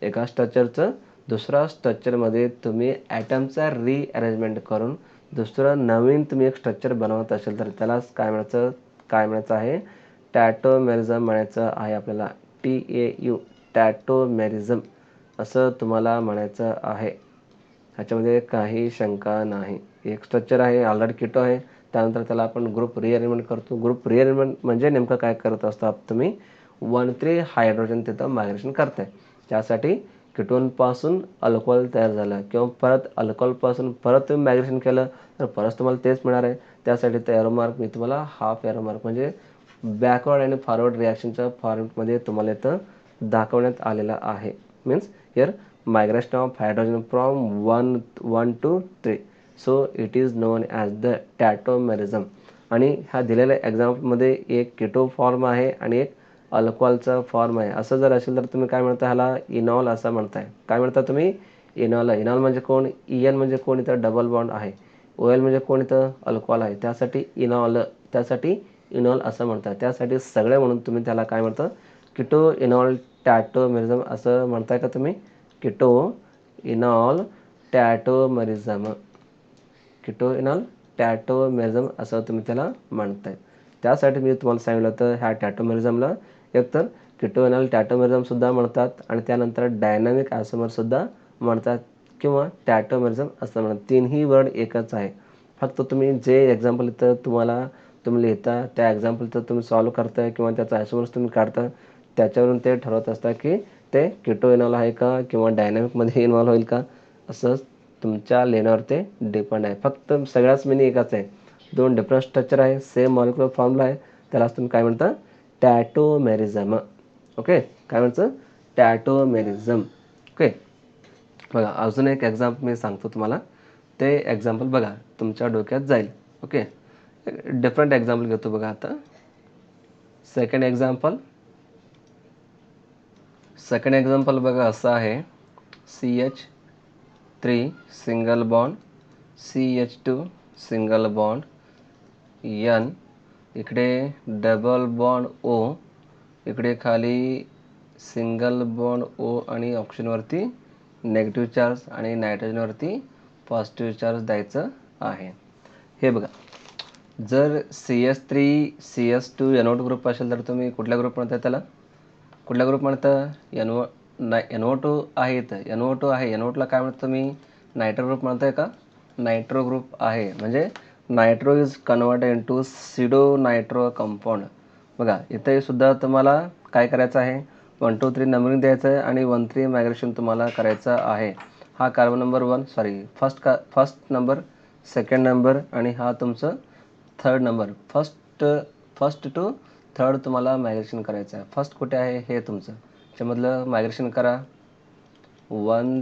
एका स्ट्रक्चरचं दुसऱ्या स्ट्रक्चरमध्ये तुम्ही ॲटमचा रिअरेंजमेंट करून दुसरं नवीन तुम्ही एक स्ट्रक्चर बनवत असेल तर त्यालाच काय म्हणायचं आहे, टॅटोमेरिझम म्हणायचं आहे आपल्याला. TAU, टॅटोमेरिझम असं तुम्हाला म्हणायचं आहे. ह्याच्यामध्ये काही शंका नाही. एक स्ट्रक्चर आहे, ऑलरेडी किटो आहे, त्यानंतर त्याला आपण ग्रुप रिअरेंजमेंट करतो. ग्रुप रिअरेंजमेंट म्हणजे नेमकं काय करत असता तुम्ही, 1,3 हायड्रोजन तिथं मायग्रेशन करताय. त्यासाठी किटोनपासून अल्कोहोल तयार झालं किंवा परत अल्कोहोलपासून परत तुम्ही मायग्रेशन केलं तर परत तुम्हाला तेच मिळणार आहे. त्यासाठी ते एरो मार्क मी तुम्हाला हाफ एरो मार्क म्हणजे बॅकवर्ड आणि फॉरवर्ड रिॲक्शनच्या फॉर्मॅटमध्ये तुम्हाला इथं दाखवण्यात आलेला आहे. Means here migration of hydrogen from 1 to 3. So it is known as the tautomerism. आणि ह्या दिलेल्या एक्झाम्पलमध्ये एक किटो फॉर्म आहे आणि एक अल्कोहोलचा फॉर्म आहे. असं जर असेल तर तुम्ही काय म्हणता, ह्याला इनॉल असं म्हणताय. काय म्हणता तुम्ही, इनॉल. इनॉल म्हणजे कोण, EN म्हणजे कोण, इथं डबल बॉन्ड आहे. OL म्हणजे कोण, इथं अल्कोहोल आहे, त्यासाठी इनॉल असं म्हणतात. त्यासाठी सगळे म्हणून तुम्ही त्याला काय म्हणता, किटो इनॉल टॅटोमेरिझम असं म्हणताय का तुम्ही, किटो इनॉल टॅटोमेरिझम असं तुम्ही त्याला म्हणताय. त्यासाठी मी तुम्हाला सांगितलं होतं ह्या टॅटोमेरिझमला एकतर किटो इनॉल टॅटोमेरिझम सुद्धा म्हणतात आणि त्यानंतर डायनामिक आयसोमर सुद्धा म्हणतात किंवा टॅटोमेरिझम असं म्हणतात. तीनही वर्ड एकच आहे. फक्त तुम्ही जे एक्झाम्पल इथं तुम्ही लिहिता त्या एक्झाम्पल तर तुम्ही सॉल्व्ह करताय किंवा त्याचा आयसोमर्स तुम्ही काढता, त्याच्यावरून ते ठरवत असता की ते किटो इनॉल आहे का किंवा डायनॅमिकमध्ये इन्व्हॉल्व होईल का. असं तुमच्या लिहिण्यावर ते डिपेंड आहे. फक्त सगळ्याच मिनिंग एकच आहे. 2 डिफरंट स्ट्रक्चर आहे, सेम मॉलिक्युलर फॉर्म्युला आहे, त्यालाच तुम्ही काय म्हणता, टॅटोमेरिझम. ओके, काय म्हणतं, टॅटोमेरिझम. ओके, बघा अजून एक एक्झाम्पल मी सांगतो तुम्हाला. ते एक्झाम्पल बघा तुमच्या डोक्यात जाईल. ओके, डिफरंट एक्झाम्पल घेतो बघा. आता सेकंड एक्झाम्पल बघा असं आहे, CH3 single bond, CH2 single bond, N, इकडे डबल बॉन्ड O, इकडे खाली सिंगल बॉन्ड O आणि ऑक्सिजनवरती नेगेटिव्ह चार्ज आणि नायट्रोजनवरती पॉझिटिव्ह चार्ज द्यायचं आहे. हे बघा, जर CH3 CH2 NO2 ग्रुप असेल तर तुम्ही कुठल्या ग्रुप म्हणता, त्याला कुठला ग्रुप म्हणतं, NO2 आहे. इथं NO2 आहे, NO2ला काय म्हणतं तुम्ही, नायट्रो ग्रुप म्हणताय का, नायट्रो ग्रुप आहे. म्हणजे nitro is converted into सिडो nitro compound. बघा इथे सुद्धा तुम्हाला काय करायचं आहे, 1 2 3 नंबरिंग द्यायचं आहे आणि 1 3 मायग्रेशन तुम्हाला करायचं आहे. हा carbon number 1 first number, second number आणि हा तुमचं third number. First to third तुम्हाला मायग्रेशन करायचं आहे. फर्स्ट कुठे आहे, हे तुमचं त्याच्यामधलं मायग्रेशन करा. 1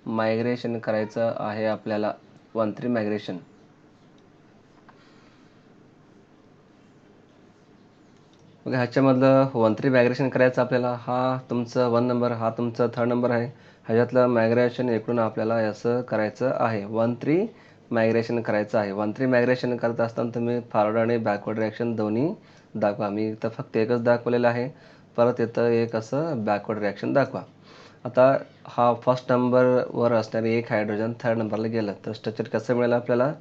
मायग्रेशन करायचं आहे आपल्याला. 1 3 मायग्रेशन. मग ह्याच्यामधलं 1 3 मायग्रेशन करायचं आपल्याला. हा तुमचा 1 नंबर, हा तुमचा 3rd नंबर आहे. ह्याच्यातलं मायग्रेशन इकडून आपल्याला असं करायचं आहे. 1 3 मायग्रेशन करायचं आहे. 1 3 मायग्रेशन करत असताना तुम्ही फॉरवर्ड आणि बॅकवर्ड रिॲक्शन दोन्ही दाखवा. मी इथं फक्त एकच दाखवलेलं आहे. परत इथं एक असं बॅकवर्ड रिॲक्शन दाखवा. आता हा फर्स्ट नंबरवर असणारे एक हायड्रोजन 3rd नंबरला गेलं तर स्ट्रक्चर कसं मिळेल आपल्याला?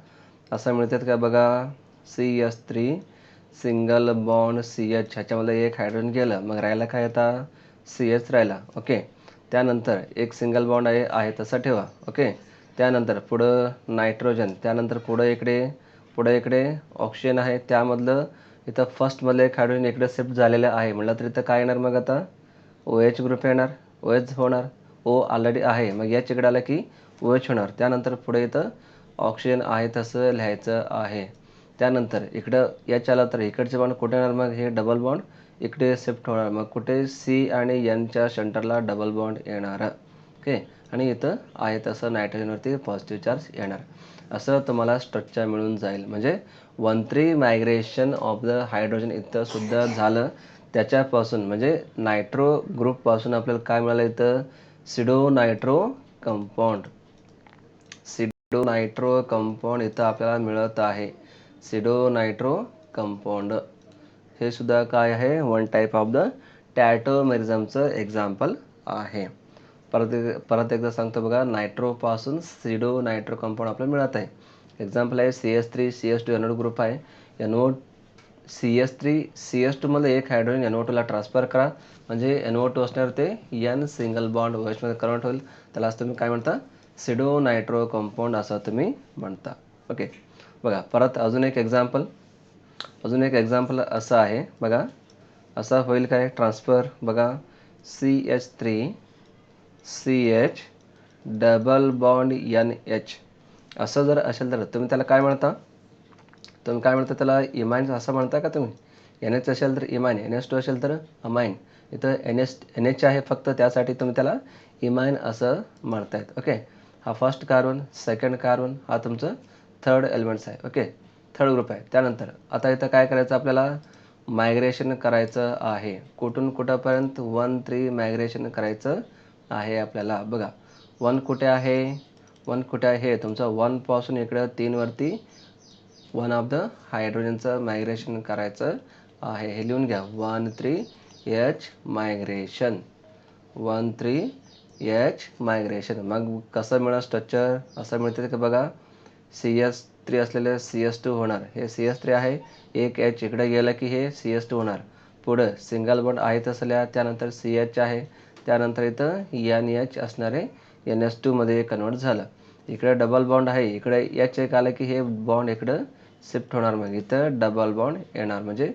असं मिळतात का बघा. CH3 सिंगल बॉन्ड CH, ह्याच्यामध्ये एक हायड्रोजन गेलं, मग राहिला काय आता CH राहिला. ओके. त्यानंतर एक सिंगल बॉन्ड आहे तसं ठेवा. ओके. त्यानंतर पुढं नायट्रोजन, त्यानंतर पुढं इकडे ऑक्सिजन आहे. त्यामधलं इथं फर्स्टमधलं एक हायड्रोजन इकडे शिफ्ट झालेलं आहे म्हटलं तर इथं काय येणार मग आता? OH ग्रुप येणार. OH होणार. O ऑलरेडी आहे, मग H इकडे आलं की OH होणार. त्यानंतर पुढे इथं ऑक्सिजन आहे तसं लिहायचं आहे. त्यानंतर इकडं H आला तर इकडचे बॉन्ड कुठे येणार? मग हे डबल बॉन्ड इकडे शिफ्ट होणार. मग कुठे C आणि Nच्या सेंटरला डबल बॉन्ड येणार. ओके. आणि इथं आहे तसं नायट्रोजनवरती पॉझिटिव्ह चार्ज येणार. असं तुम्हाला स्ट्रक्चर मिळून जाईल. म्हणजे 1 3 मायग्रेशन ऑफ द हायड्रोजन इथं सुद्धा झालं. त्याच्यापासून म्हणजे नायट्रो ग्रुपपासून आपल्याला काय मिळालं इथं? सिडो नायट्रो कंपाऊंड. सिडो नायट्रो कंपाऊंड इथं आपल्याला मिळत आहे. सिडो नायट्रो कंपाऊंड हे सुद्धा काय आहे? 1 टाईप ऑफ द टॅटोमेरिझमचं एक्झाम्पल आहे. परत एकदा सांगतो बघा. नायट्रोपासून सिडो नायट्रो कंपाऊंड आपल्याला मिळत आहे. एक्झाम्पल आहे CH3 CH2 NO2 ग्रुप आहे. CH3 CH2 मध्ये एक हायड्रोजन NO2 ला ट्रान्सफर करा, म्हणजे NO2 असणार ते N सिंगल बॉन्ड OH मध्ये कन्वर्ट होईल. त्यालाच तुम्ही काय म्हणता? सिडो नायट्रो कंपाऊंड असं तुम्ही म्हणता. ओके. बघा परत अजून एक एक्झाम्पल असं आहे बघा. असा होईल काय ट्रान्सफर? बघा CH3 CH double bond NH असं जर असेल तर तुम्ही त्याला काय म्हणता? त्याला इमाइन असं म्हणता का तुम्ही? NH असेल तर इमाइन, NH2 असेल तर अमाइन. इथं NH आहे फक्त, त्यासाठी तुम्ही त्याला इमाइन असं म्हणतायत. ओके. हा फर्स्ट कार्बन, सेकंड कार्बन, हा तुमचं 3rd एलिमेंट्स आहे. ओके. 3rd ग्रुप आहे. त्यानंतर आता इथं काय करायचं आपल्याला? मायग्रेशन करायचं आहे. कुठून कुठंपर्यंत? 1 3 मायग्रेशन करायचं आहे आपल्याला. बघा 1 कुठे आहे? तुमचं 1 पासून इकडं 3 वरती 1 ऑफ द हायड्रोजनचं मायग्रेशन करायचं आहे. हे लिहून घ्या. 1 3 H मायग्रेशन. 1 3 H migration. मग कसं मिळणार स्ट्रक्चर? असं मिळते का बघा. CH3 असलेले CH2 होणार. हे CH3 आहे. एक H इकडे गेलं की हे CH2 होणार. पुढं सिंगल बॉन्ड आहे तसं लिहा. त्यानंतर CH आहे. त्यानंतर इथं NH असणारे NH2 मध्ये कन्वर्ट झालं. इकडे डबल बॉन्ड आहे. इकडे H एक आलं की हे बॉन्ड इकडं शिफ्ट होणार. मग इथं डबल बॉन्ड येणार. म्हणजे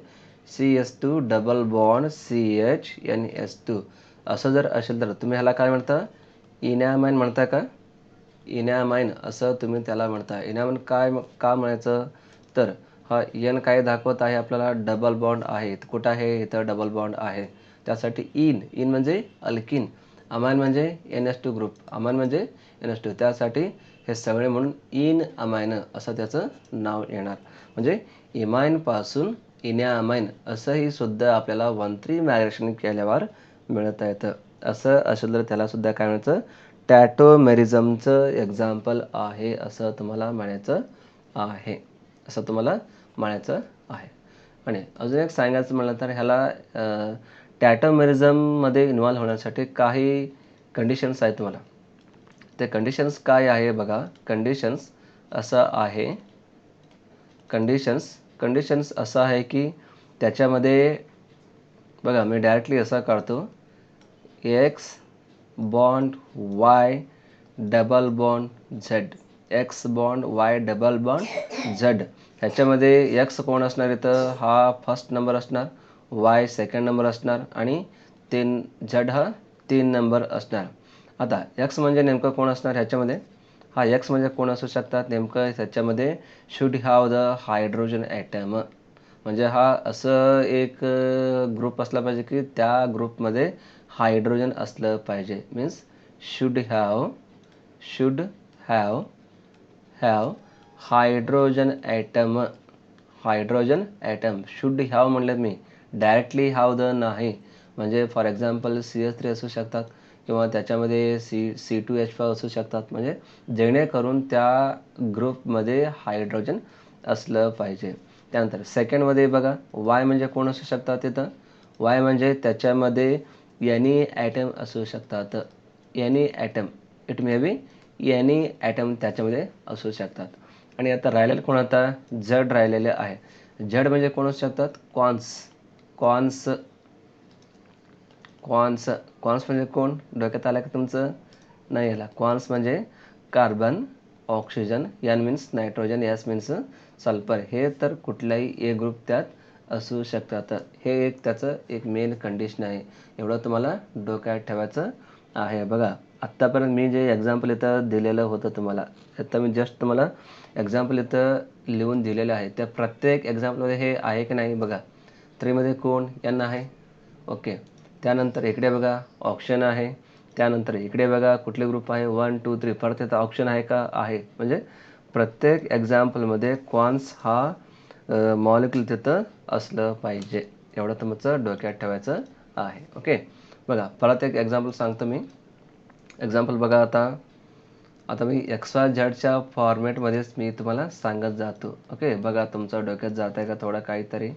CH2 double bond CH NH2 असं जर असेल तर तुम्ही ह्याला काय म्हणता? इनॅमाइन म्हणता का? इनॅमाइन असं तुम्ही त्याला म्हणता. इनॅमाइन काय का म्हणायचं? तर हा N काय दाखवत आहे आपल्याला? डबल बॉन्ड आहे. कुठं आहे? इथं डबल बॉन्ड आहे. त्यासाठी इन म्हणजे अल्किन, अमाइन म्हणजे NH2 ग्रुप, अमाइन म्हणजे NH2. त्यासाठी हे सगळे म्हणून इन अमाइन असं त्याचं नाव येणार. म्हणजे इमाइनपासून इनॅमाइन असंही सुद्धा आपल्याला 1 3 मायग्रेशन केल्यावर मिळत येतं. असं असेल तर त्याला सुद्धा काय म्हणायचं? टॅटोमेरिझमचं एक्झाम्पल आहे असं तुम्हाला म्हणायचं आहे. आणि अजून एक सांगायचं म्हणलं तर ह्याला टॅटोमेरिझममध्ये इन्व्हॉल्व होण्यासाठी काही कंडिशन्स आहेत तुम्हाला. ते कंडिशन्स काय आहे बघा. कंडिशन्स असं आहे की त्याच्यामध्ये बघा मी डायरेक्टली असा काढतो. X bond Y double bond Z. X bond Y double bond Z. ह्याच्यामध्ये X कोण असणार? इथं हा फर्स्ट नंबर असणार, Y सेकंड नंबर असणार आणि Z हा 3 नंबर असणार. आता X म्हणजे नेमकं कोण असणार ह्याच्यामध्ये? हा X म्हणजे कोण असू शकतात नेमकं ह्याच्यामध्ये? Should have the hydrogen atom. म्हणजे हा असं एक ग्रुप असला पाहिजे की त्या ग्रुपमध्ये हायड्रोजन असलं पाहिजे. Means should have should have have hydrogen atom. Hydrogen atom should have म्हणलं मी, डायरेक्टली हॅव द नाही. म्हणजे फॉर एक्झाम्पल CH3 असू शकतात किंवा त्याच्यामध्ये C2H5 असू शकतात. म्हणजे जेणेकरून त्या ग्रुपमध्ये हायड्रोजन असलं पाहिजे. त्यानंतर सेकंडमध्ये बघा, वाय म्हणजे कोण असू शकतात तिथं. वाय म्हणजे त्याच्यामध्ये एनी ॲटम असू शकतात. Any atom, it may be any atom त्याच्यामध्ये असू शकतात. आणि आता राहिलेलं कोण, आता जड राहिलेले आहे. जड म्हणजे कोण असू शकतात, क्वान्स. क्वान्स क्वान्स क्वान्स म्हणजे कोण, डोक्यात आलं का तुमचं? नाही आला. क्वान्स म्हणजे carbon, oxygen, N means nitrogen, S means sulphur. हे तर कुठलाही एक ग्रुप त्यात असू शकतात. हे एक त्याचं एक मेन कंडिशन आहे. एवढं तुम्हाला डोक्यात ठेवायचं आहे. बघा, आत्तापर्यंत मी जे एक्झाम्पल इथं दिलेलं होतं तुम्हाला, आता मी जस्ट तुम्हाला एक्झाम्पल इथं लिहून दिलेलं आहे. त्या प्रत्येक एक्झाम्पलमध्ये हे आहे की नाही बघा. 3 मध्ये कोण, एन आहे. ओके. त्यानंतर इकडे बघा ऑप्शन आहे. त्यानंतर इकडे बघा कुठले ग्रुप आहे, 1 2 3. परत इथं ऑप्शन आहे का, आहे. म्हणजे प्रत्येक एक्झाम्पलमध्ये क्वान्स हा मॉलिक्यूल तिथं असलं पाहिजे. एवढं तुमचं डोक्यात ठेवायचं आहे. ओके. बघा परत एक एक्झाम्पल सांगतो मी. एक्झाम्पल बघा, आता मी XYZच्या फॉर्मॅटमध्येच मी तुम्हाला सांगत जातो. ओके. बघा तुमचं डोक्यात जात आहे का थोडं काहीतरी.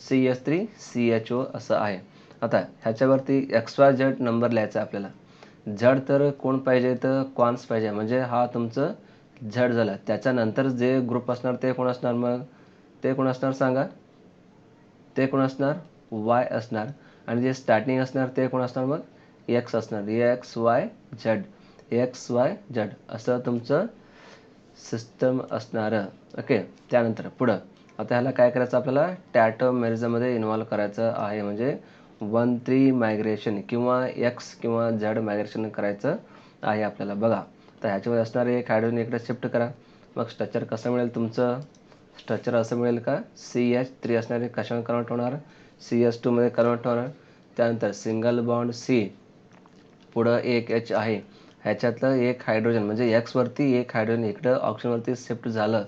CH3CHO असं आहे. आता ह्याच्यावरती XYZ नंबर लिहायचा आपल्याला. झड तर कोण पाहिजे, तर क्वान्स पाहिजे. म्हणजे हा तुमचं झड झालं. त्याच्यानंतर जे ग्रुप असणार ते कोण असणार मग, ते कोण असणार सांगा. ते कोण असणार, वाय असणार. आणि जे स्टार्टिंग असणार ते कोण असणार मग, एक्स असणार. XYZ XYZ असं तुमचं सिस्टम असणार. ओके. त्यानंतर पुढं आता ह्याला काय करायचं, आपल्याला टॅटोमेरिझममध्ये इन्व्हॉल्व करायचं आहे. म्हणजे 1-3 मायग्रेशन किंवा एक्स किंवा झेड मायग्रेशन करायचं आहे आपल्याला. बघा तर ह्याच्यामध्ये असणारे एक हायड्रोजन इकडे शिफ्ट करा. मग स्ट्रक्चर कसं मिळेल तुमचं, स्ट्रक्चर असं मिळेल का, CH3 असणारे कशामध्ये कन्वर्ट होणार, CH2 मध्ये कन्वर्ट होणार. त्यानंतर सिंगल बॉन्ड C, पुढं एक H आहे. ह्याच्यातलं एक हायड्रोजन म्हणजे एक्सवरती एक हायड्रोजन इकडं ऑक्सिजनवरती शिफ्ट झालं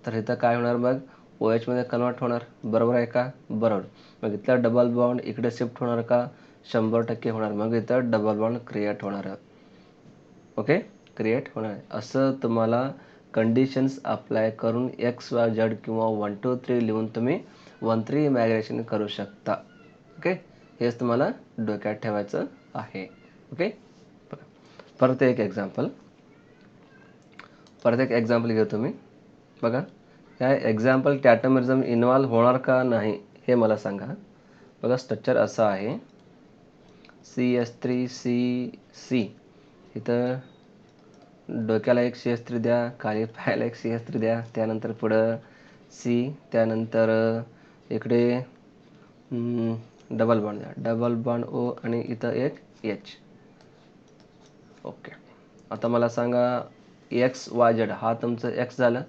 तर इथं काय होणार मग, OH मध्ये कन्वर्ट होणार. बरोबर आहे का, बरोबर. मग इथलं डबल बॉन्ड इकडे शिफ्ट होणार का, 100% होणार. मग इथं डबल बॉन्ड क्रिएट होणार. ओके, क्रिएट होणार. असं तुम्हाला कंडिशन्स अप्लाय करून XYZ किंवा 1 2 3 लिहून तुम्ही 1-3 मायग्रेशन करू शकता. ओके. हेच तुम्हाला डोक्यात ठेवायचं आहे. ओके. परत एक एक्झाम्पल घेऊ तुम्ही. बघा ह्या एक्झाम्पल टॅटोमेरिझम इन्व्हॉल्व होणार का नाही हे मला सांगा. बघा स्ट्रक्चर असं आहे, CH3CC. इथं डोक्याला एक CH3 द्या, खाली पायाला एक CH3 द्या. त्यानंतर पुढं C, त्यानंतर इकडे डबल बॉन्ड द्या, डबल बॉन्ड O आणि इथं एक H. ओके. आता मला सांगा XYZ हा तुमचं X झालं.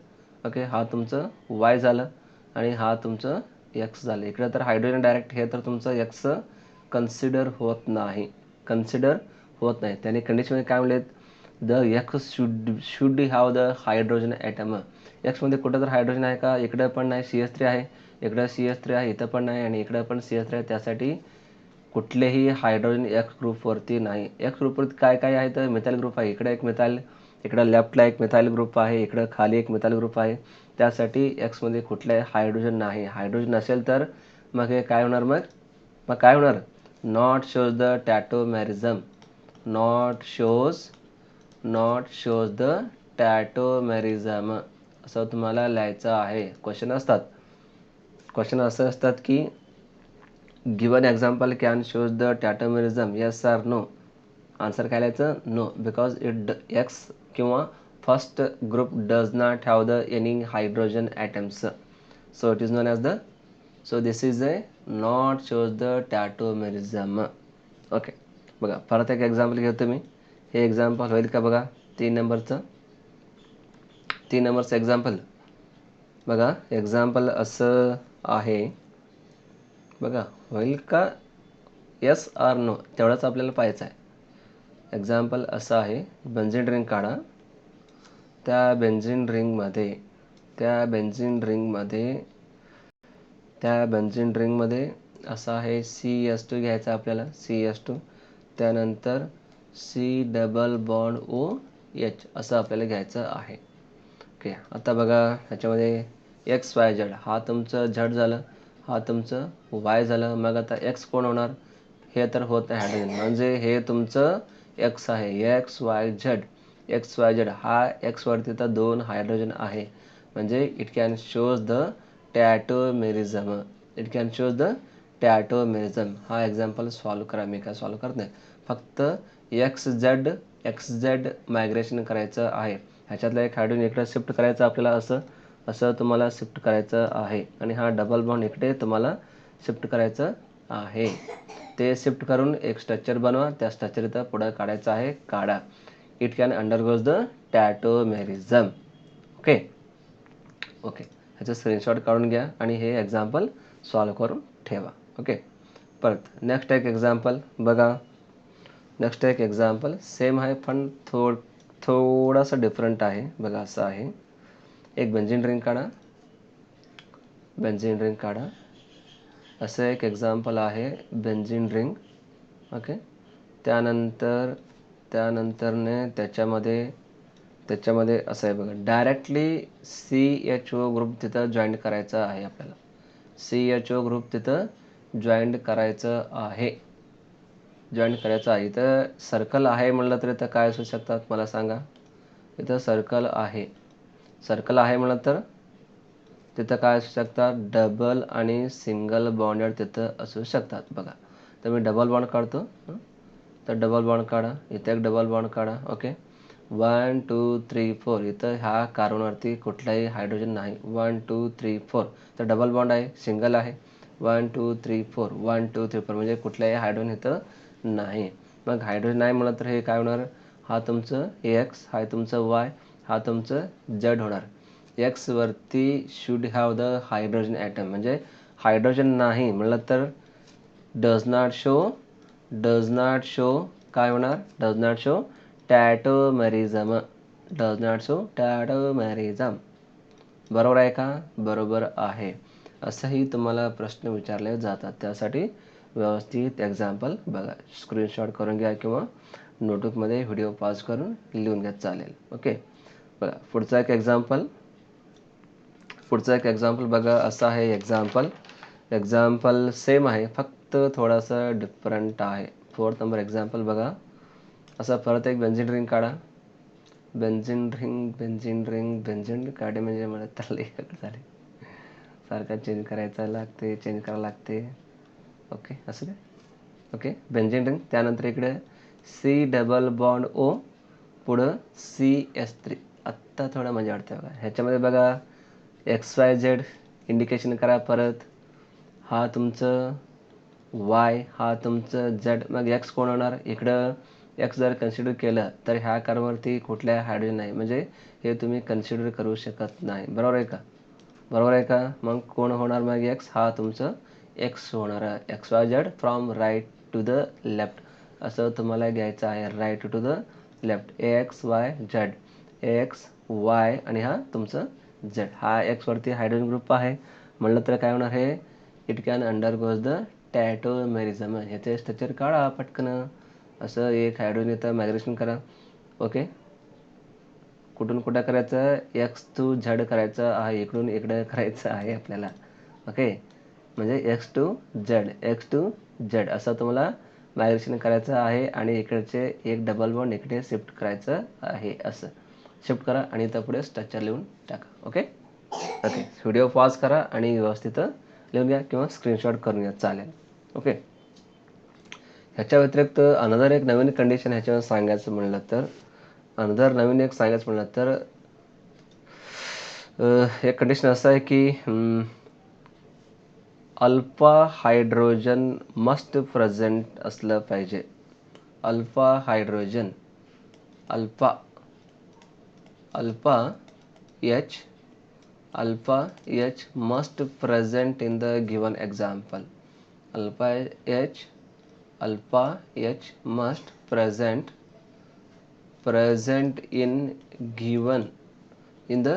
ओके. हा तुमचं Y झालं आणि हा तुमचं X झालं. इकडे तर हायड्रोजन डायरेक्ट हे तर तुमचं X कन्सिडर होत नाही, त्याने कंडिशनमध्ये काय म्हणलेत, the X should have the hydrogen atom. एक्समध्ये कुठं तर हायड्रोजन आहे का, इकडं पण नाही. CH3 आहे, इकडं CH3 आहे, इथं पण नाही आणि इकडं पण CH3 आहे. त्यासाठी कुठलेही हायड्रोजन एक्स ग्रुपवरती नाही. एक्स ग्रुपवरती काय काय आहे तर मिथाइल ग्रुप आहे. इकडे एक मिथाइल, इकडं लेफ्टला एक मिथाइल ग्रुप आहे, इकडं खाली एक मिथाइल ग्रुप आहे. त्यासाठी एक्समध्ये कुठलाही हायड्रोजन नाही. हायड्रोजन नसेल तर मग हे काय होणार, मग काय होणार, not shows the tautomerism. Not shows the tautomerism असं तुम्हाला लिहायचं आहे. क्वेश्चन असं असतात की given example can shows the tautomerism, yes or no. Answer काय लिहायचं, नो, बिकॉज एक्स किंवा first group does not have the any hydrogen atoms. So it is known as the, so this is a not shows the tautomerism. Okay. बघा परत एक example घेतो मी. हे example होईल का बघा, 3 नंबरचं एक्झाम्पल. बघा एक्झाम्पल असं आहे बघा, होईल का येस आर नो तेवढंच आपल्याला पाहायचं आहे. एक्झाम्पल असं आहे, बेन्झीन रिंग काढा. त्या बेन्झीन रिंगमध्ये असं आहे CH2 घ्यायचा आपल्याला, CH2. त्यानंतर C डबल बॉन्ड OH असं आपल्याला घ्यायचं आहे. ओके, आता बघा ह्याच्यामध्ये XYZ हा तुमचं झड झालं, हा तुमचं Y झालं. मग आता X कोण होणार? हे तर होत आहे हायड्रोजन, म्हणजे हे तुमचं X आहे. XYZ हा X वरती तर 2 हायड्रोजन आहे, म्हणजे इट कॅन शोज द टॅटोमेरिझम. हा एक्झाम्पल सॉल्व करा. मी काय सॉल्व करत नाही, फक्त XZ मायग्रेशन करायचं आहे. ह्याच्यातलं एक हायड्रोजन इकडे शिफ्ट करायचं आपल्याला, असं तुम्हाला शिफ्ट करायचं आहे. आणि हा डबल बॉन्ड इकडे तुम्हाला शिफ्ट करायचं आहे. ते शिफ्ट करून एक स्ट्रक्चर बनवा. त्या स्ट्रक्चर इथं पुढं काढायचं आहे, काढा. It can undergoes the tautomerism. Okay, ह्याचं स्क्रीनशॉट काढून घ्या आणि हे एक्झाम्पल सॉल्व करून ठेवा. ओके, परत नेक्स्ट एक एक्झाम्पल बघा. नेक्स्ट एक एक्झाम्पल सेम आहे, पण थोडासा डिफरंट आहे. बघा असं आहे, एक बेन्झीन रिंग काढा. असं एक एक्झाम्पल आहे, बेन्झीन रिंग. ओके, त्यानंतरने त्याच्यामध्ये असं आहे बघा, डायरेक्टली CHO ग्रुप तिथं जॉईन करायचं आहे आपल्याला. CHO ग्रुप तिथं जॉईन करायचं आहे. इथं सर्कल आहे म्हणलं तर इथं काय असू शकतात मला सांगा. इथं सर्कल आहे म्हणलं तर तिथं काय असू शकतात, डबल आणि सिंगल बॉन्डेड तिथं असू शकतात. बघा, तर मी डबल बॉन्ड काढतो. तर डबल बॉन्ड काढा, इथं एक डबल बॉन्ड काढा. ओके, 1 2 3 4. इथं ह्या कार्बनवरती कुठलाही हायड्रोजन नाही. 1 2 3 4. तर डबल बॉन्ड आहे, सिंगल आहे. 1 2 3 4 1 2 3 4 म्हणजे कुठल्याही हायड्रोजन इथं नाही. मग हायड्रोजन नाही म्हणलं तर हे काय होणार, हा तुमचं X, हा तुमचं Y, हा तुमचं Z होणार. X वरती should have the hydrogen atom, म्हणजे हायड्रोजन नाही म्हणलं तर डज नॉट शो काय होणार, डज नॉट शो टॅटोमेरिझम. बरोबर आहे का? बरोबर आहे. असंही तुम्हाला प्रश्न विचारले जातात, त्यासाठी व्यवस्थित एक्झाम्पल बघा, स्क्रीनशॉट करून घ्या किंवा नोटबुकमध्ये व्हिडिओ पॉज करून लिहून घ्या, चालेल. ओके, बघा पुढचा एक एक्झाम्पल बघा. असं आहे एक्झाम्पल सेम आहे, फक्त थोडासा डिफरंट आहे. 4th नंबर एक्झाम्पल बघा. असं परत एक बेन्झीन रिंग काढा. बेन्झीन रिंग काढे म्हणजे मला तर लई झाले, सारखं चेंज करायला लागते. ओके, असं काय. Okay, benzene ring. त्यानंतर इकडे C डबल बॉन्ड O, पुढं CH3. आत्ता थोडं मजा वाटते बघा. ह्याच्यामध्ये बघा XYZ इंडिकेशन करा. परत हा तुमचं Y, हा तुमचं Z. मग X कोण होणार? इकडं X जर कन्सिडर केलं तर ह्या कार्बनवरती कुठल्या हायड्रोजन नाही, म्हणजे हे तुम्ही कन्सिडर करू शकत नाही. बरोबर आहे का? मग कोण होणार? मग X हा तुमचं X होणार. XYZ from right to the left असं तुम्हाला घ्यायचं आहे, right to the left. AX, Y आणि हा तुमचं Z. हा X वरती हायड्रोजन ग्रुप आहे म्हणलं तर काय होणार, हे इट कॅन अंडरगोज द टॅटोमेरिझम. ह्याचे स्ट्रक्चर काढा पटकन. असं एक हायड्रोजन इथं मायग्रेशन करा. ओके, कुठून कुठं करायचं, X to Z करायचं आहे, इकडून इकडं करायचं आहे आपल्याला. ओके, म्हणजे X to Z असं तुम्हाला मायग्रेशन करायचं आहे. आणि इकडचे एक डबल बॉन्ड इकडे शिफ्ट करायचं आहे. असं शिफ्ट करा आणि इथं पुढे स्ट्रक्चर लिहून टाका. ओके, व्हिडिओ पॉज करा आणि व्यवस्थित लिहून घ्या किंवा स्क्रीनशॉट करून घ्या, चालेल. ओके, ह्याच्या व्यतिरिक्त अनदर एक नवीन कंडिशन ह्याच्यावर सांगायचं म्हणलं तर एक कंडिशन असं आहे की अल्फा हायड्रोजन मस्ट प्रेझेंट असलं पाहिजे. Alpha H alpha H must present in the given example. Alpha H must present in the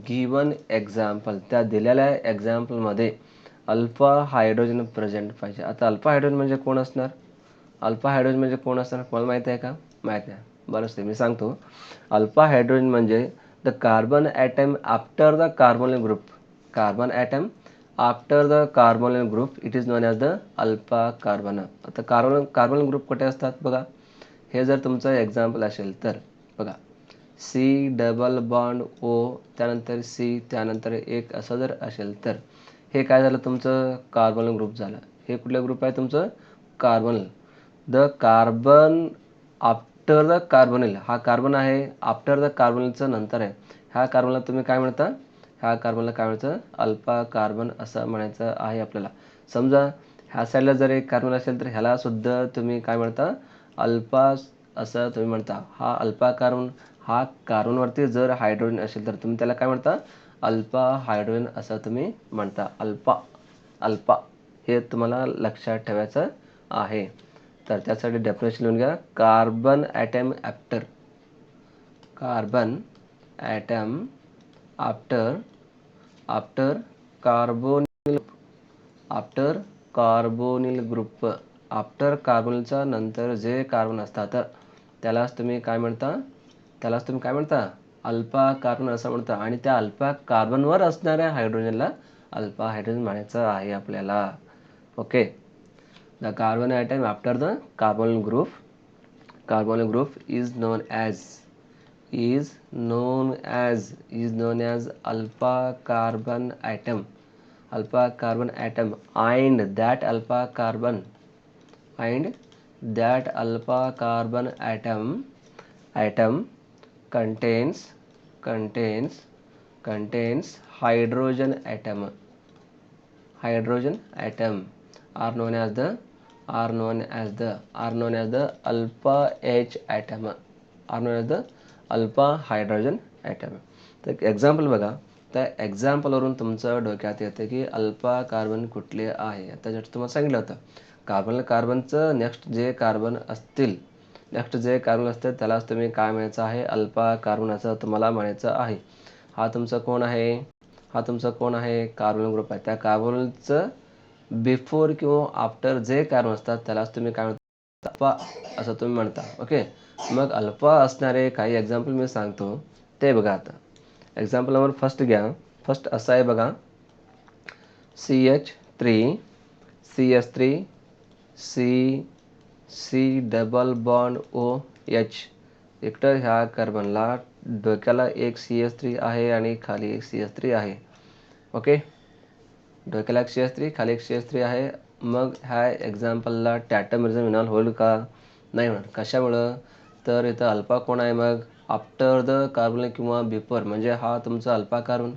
given example. त्या दिलेल्या एक्झाम्पलमध्ये अल्फा हायड्रोजन प्रेझेंट पाहिजे. आता अल्फा हायड्रोजन म्हणजे कोण असणार? अल्फा हायड्रोजन म्हणजे कोण असणार? मला माहिती आहे का? माहिती आहे. बरंच ते मी सांगतो. अल्फा हायड्रोजन म्हणजे the carbon atom after the carbonyl group. Carbon atom after the carbonyl group it is known as the alpha carbon. आता कार्बोनिल ग्रुप कुठे असतात बघा. हे जर तुमचं एक्झाम्पल असेल तर बघा, सी डबल बॉन्ड ओ, त्यानंतर सी, त्यानंतर एक असं जर असेल तर हे काय झालं? तुमचं कार्बोनिल ग्रुप झालं. हे कुठलं ग्रुप आहे तुमचं? Carbonyl. The carbon after the carbonyl, हा कार्बन आहे. आफ्टर द कार्बोनिलचं नंतर आहे. ह्या कार्बनला तुम्ही काय म्हणता? ह्या कार्बनला काय म्हणायचं? अल्फा कार्बन असं म्हणायचं आहे आपल्याला. समजा ह्या साईडला जर एक कार्बन असेल तर ह्याला सुद्धा तुम्ही काय म्हणता? अल्फा असं तुम्ही म्हणता. हा अल्फा कार्बन, हा कार्बनवरती जर हायड्रोजन असेल तर तुम्ही त्याला काय म्हणता? अल्फा हायड्रोजन असं तुम्ही म्हणता. अल्फा हे तुम्हाला लक्षात ठेवायचं आहे. तर त्यासाठी डेफिनेशन लिहून घ्या. Carbon atom after carbonyl group. After कार्बोनिलच्या नंतर जे कार्बन असतात त्यालाच तुम्ही काय म्हणता? अल्फा कार्बन असं म्हणता. आणि त्या अल्फा कार्बनवर असणाऱ्या हायड्रोजनला अल्फा हायड्रोजन म्हणायचं आहे आपल्याला. Okay. The carbon atom after the carbonyl group is known as alpha carbon atom. And that alpha carbon atom contains hydrogen atom are known as the alpha H atom, are known as the alpha hydrogen atom. तर example बघा. त्या एक्झाम्पलवरून तुमचं डोक्यात येतं की alpha carbon कुठले आहे. आता जस्ट तुम्हाला सांगितलं होतं कार्बनचं नेक्स्ट जे कार्बन असतील त्यालाच तुम्ही काय म्हणायचं आहे? अल्फा कार्बन असं तुम्हाला म्हणायचं आहे. हा तुमचा कोण आहे? कार्बोनिल ग्रुप आहे. त्या कार्बोनिलचं बिफोर किंवा आफ्टर जे कार्बन असतात त्यालाच तुम्ही काय म्हणता? अल्फा असं तुम्ही म्हणता. ओके. मग अल्फा असणारे काही एक्झाम्पल मी सांगतो ते बघा. आता एक्झाम्पल नंबर फर्स्ट घ्या. फर्स्ट असं आहे बघा, CH3 C double bond OH. एकतर ह्या कार्बनला डोक्याला एक CH3 आहे आणि खाली एक CH3 आहे. ओके. डोक्याला एक CH3, खाली एक CH3 आहे. मग ह्या एक्झाम्पलला टॅटोमेरिझम इन्व्हॉल्व होईल का? नाही होणार. कशामुळं? तर इथं अल्फा कोण आहे मग? आफ्टर द कार्बोनिल किंवा बिफोर, म्हणजे हा तुमचा अल्फा कार्बन.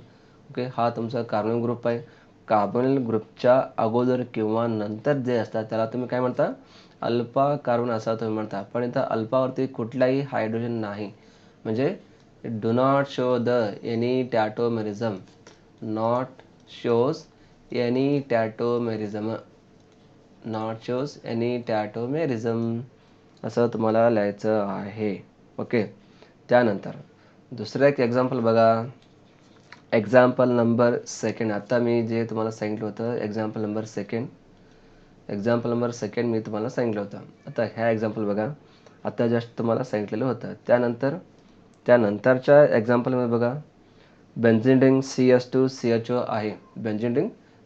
ओके. हा तुमचा कार्बोनिल ग्रुप आहे. कार्बोनिल ग्रुपच्या अगोदर किंवा नंतर जे असतात त्याला तुम्ही काय म्हणता? अल्फा कार्बन असं तुम्ही म्हणता. पण इथं अल्फावरती कुठलाही हायड्रोजन नाही. म्हणजे do not show the any tautomerism. असं तुम्हाला लिहायचं आहे. ओके. त्यानंतर दुसरं एक एक्झाम्पल बघा. Example number second. आता मी जे तुम्हाला सांगितलं होतं एक्झाम्पल नंबर सेकंड मी तुम्हाला सांगितलं होतं. आता ह्या एक्झाम्पल बघा. आता जस्ट तुम्हाला सांगितलेलं होतं. त्यानंतरच्या एक्झाम्पलमध्ये बघा, बेन्झीन रिंग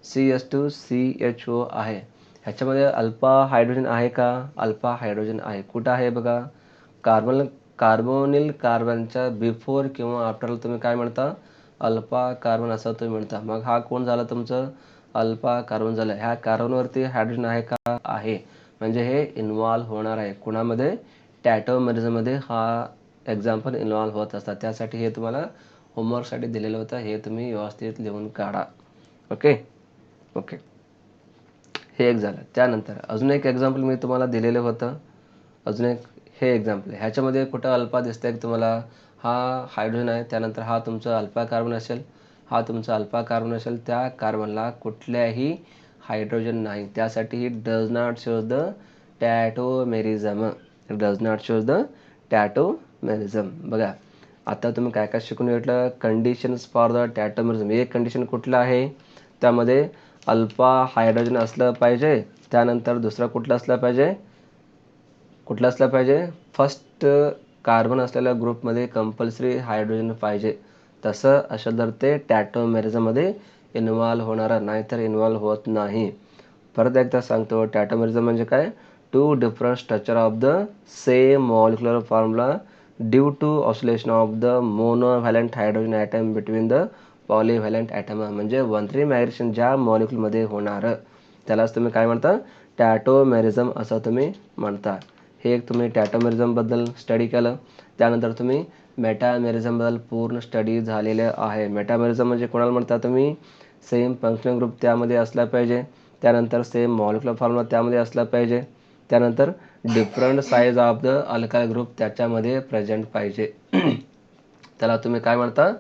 CH2CHO आहे. ह्याच्यामध्ये अल्फा हायड्रोजन आहे का? अल्फा हायड्रोजन आहे. कुठं आहे बघा? कार्बोनिल कार्बनच्या बिफोर किंवा आफ्टरला तुम्ही काय म्हणता? अल्फा कार्बन असं तुम्ही म्हणता. मग हा कोण झाला तुमचं? अल्फा कार्बन झालं. ह्या कार्बनवरती हायड्रोजन आहे का? आहे. म्हणजे हे इन्व्हॉल्व होणार आहे. कुणामध्ये? टॅटोमेरिझममध्ये हा एक्झाम्पल इन्व्हॉल्व होत असतात. त्यासाठी हे तुम्हाला होमवर्कसाठी दिलेलं होतं. हे तुम्ही व्यवस्थित लिहून काढा. ओके. हे एक झालं. त्यानंतर अजून एक एक्झाम्पल मी तुम्हाला दिलेलं होतं. अजून एक हे एक्झाम्पल. ह्याच्यामध्ये कुठं अल्फा दिसतंय तुम्हाला? हा हायड्रोजन आहे. त्यानंतर हा तुमचा अल्फा कार्बन असेल. हा तुमचा अल्फा कार्बन असेल, त्या कार्बनला कुठल्याही हायड्रोजन नाही, त्यासाठी ही does not shows the tautomerism. Does not shows the tautomerism. बघा आता तुम्ही काय काय शिकून घेतलं, कंडिशन्स फॉर द टॅटोमेरिझम. एक कंडिशन कुठलं आहे, त्यामध्ये अल्फा हायड्रोजन असलं पाहिजे, त्यानंतर दुसरा कुठला असला पाहिजे, कुठला असला पाहिजे, फर्स्ट कार्बन असलेल्या ग्रुपमध्ये कंपल्सरी हायड्रोजन पाहिजे. तसं असेल तर ते टॅटोमेरिझममध्ये इन्व्हॉल्व होणार, नाहीतर इन्व्हॉल्व होत नाही. परत एकदा सांगतो, टॅटोमेरिझम म्हणजे काय, two different structure of the same molecular formula due to oscillation of the monovalent hydrogen atom between the polyvalent atom. म्हणजे 1,3 मायग्रेशन ज्या मॉलिक्युलमध्ये होणार त्यालाच तुम्ही काय म्हणता, टॅटोमेरिझम असं तुम्ही म्हणता. हे एक तुम्ही टॅटोमेरिझमबद्दल स्टडी केलं. त्यानंतर तुम्ही मेटामेरिझमबद्दल पूर्ण स्टडी झालेलं आहे. मेटामेरिझम म्हणजे कोणाला म्हणता तुम्ही, सेम फंक्शनल ग्रुप त्यामध्ये असला पाहिजे, त्यानंतर सेम मॉलिक्युलर फॉर्म्युला त्यामध्ये असला पाहिजे, त्यानंतर different size of the alkyl group त्याच्यामध्ये प्रेझेंट पाहिजे. त्याला तुम्ही काय म्हणता,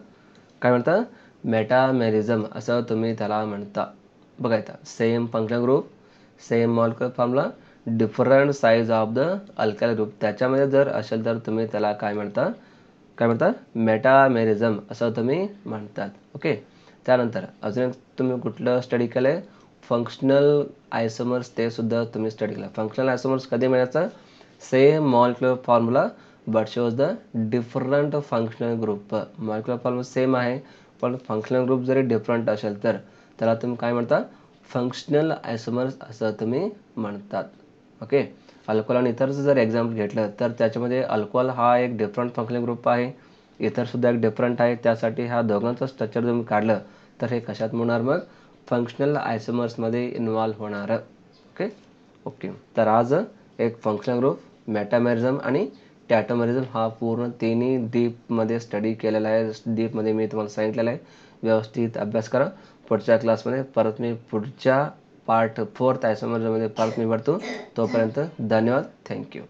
काय म्हणता, मेटामेरिझम असं तुम्ही त्याला म्हणता. बघा इथं same functional group, same molecular formula, different size of the alkyl group त्याच्यामध्ये जर असेल तर तुम्ही त्याला काय म्हणता, काय म्हणता, मेटामेरिझम असं तुम्ही म्हणतात. ओके. त्यानंतर अजून तुम्ही कुठलं स्टडी केलं आहे, फंक्शनल आयसोमर्स, ते सुद्धा तुम्ही स्टडी केलं. फंक्शनल आयसोमर्स कधी मिळायचं, same molecular formula but shows the different functional group. Molecular formula same आहे पण फंक्शनल ग्रुप जरी डिफरंट असेल तर त्याला तुम्ही काय म्हणता, फंक्शनल आयसोमर्स असं तुम्ही म्हणतात. ओके. अल्कोहोल आणि इतरचं जर एक्झाम्पल घेतलं तर त्याच्यामध्ये अल्कोहोल हा एक डिफरंट फंक्शनल ग्रुप आहे, इतरसुद्धा एक डिफरंट आहे, त्यासाठी ह्या दोघांचं स्ट्रक्चर तुम्ही काढलं तर हे कशात होणार, मग फंक्शनल आयसोमर्समध्ये इन्व्हॉल्व होणार. ओके. ओके. तर आज एक फंक्शनल ग्रुप, मेटामेरिझम आणि टॅटोमेरिझम हा पूर्ण तिन्ही डीपमध्ये स्टडी केलेला आहे. डीपमध्ये मी तुम्हाला सांगितलेलं आहे. व्यवस्थित अभ्यास करा. पुढच्या क्लासमध्ये परत मी पुढच्या पार्ट 4 आयसोमर्समध्ये परत मी भेटतो. तोपर्यंत धन्यवाद. थँक्यू.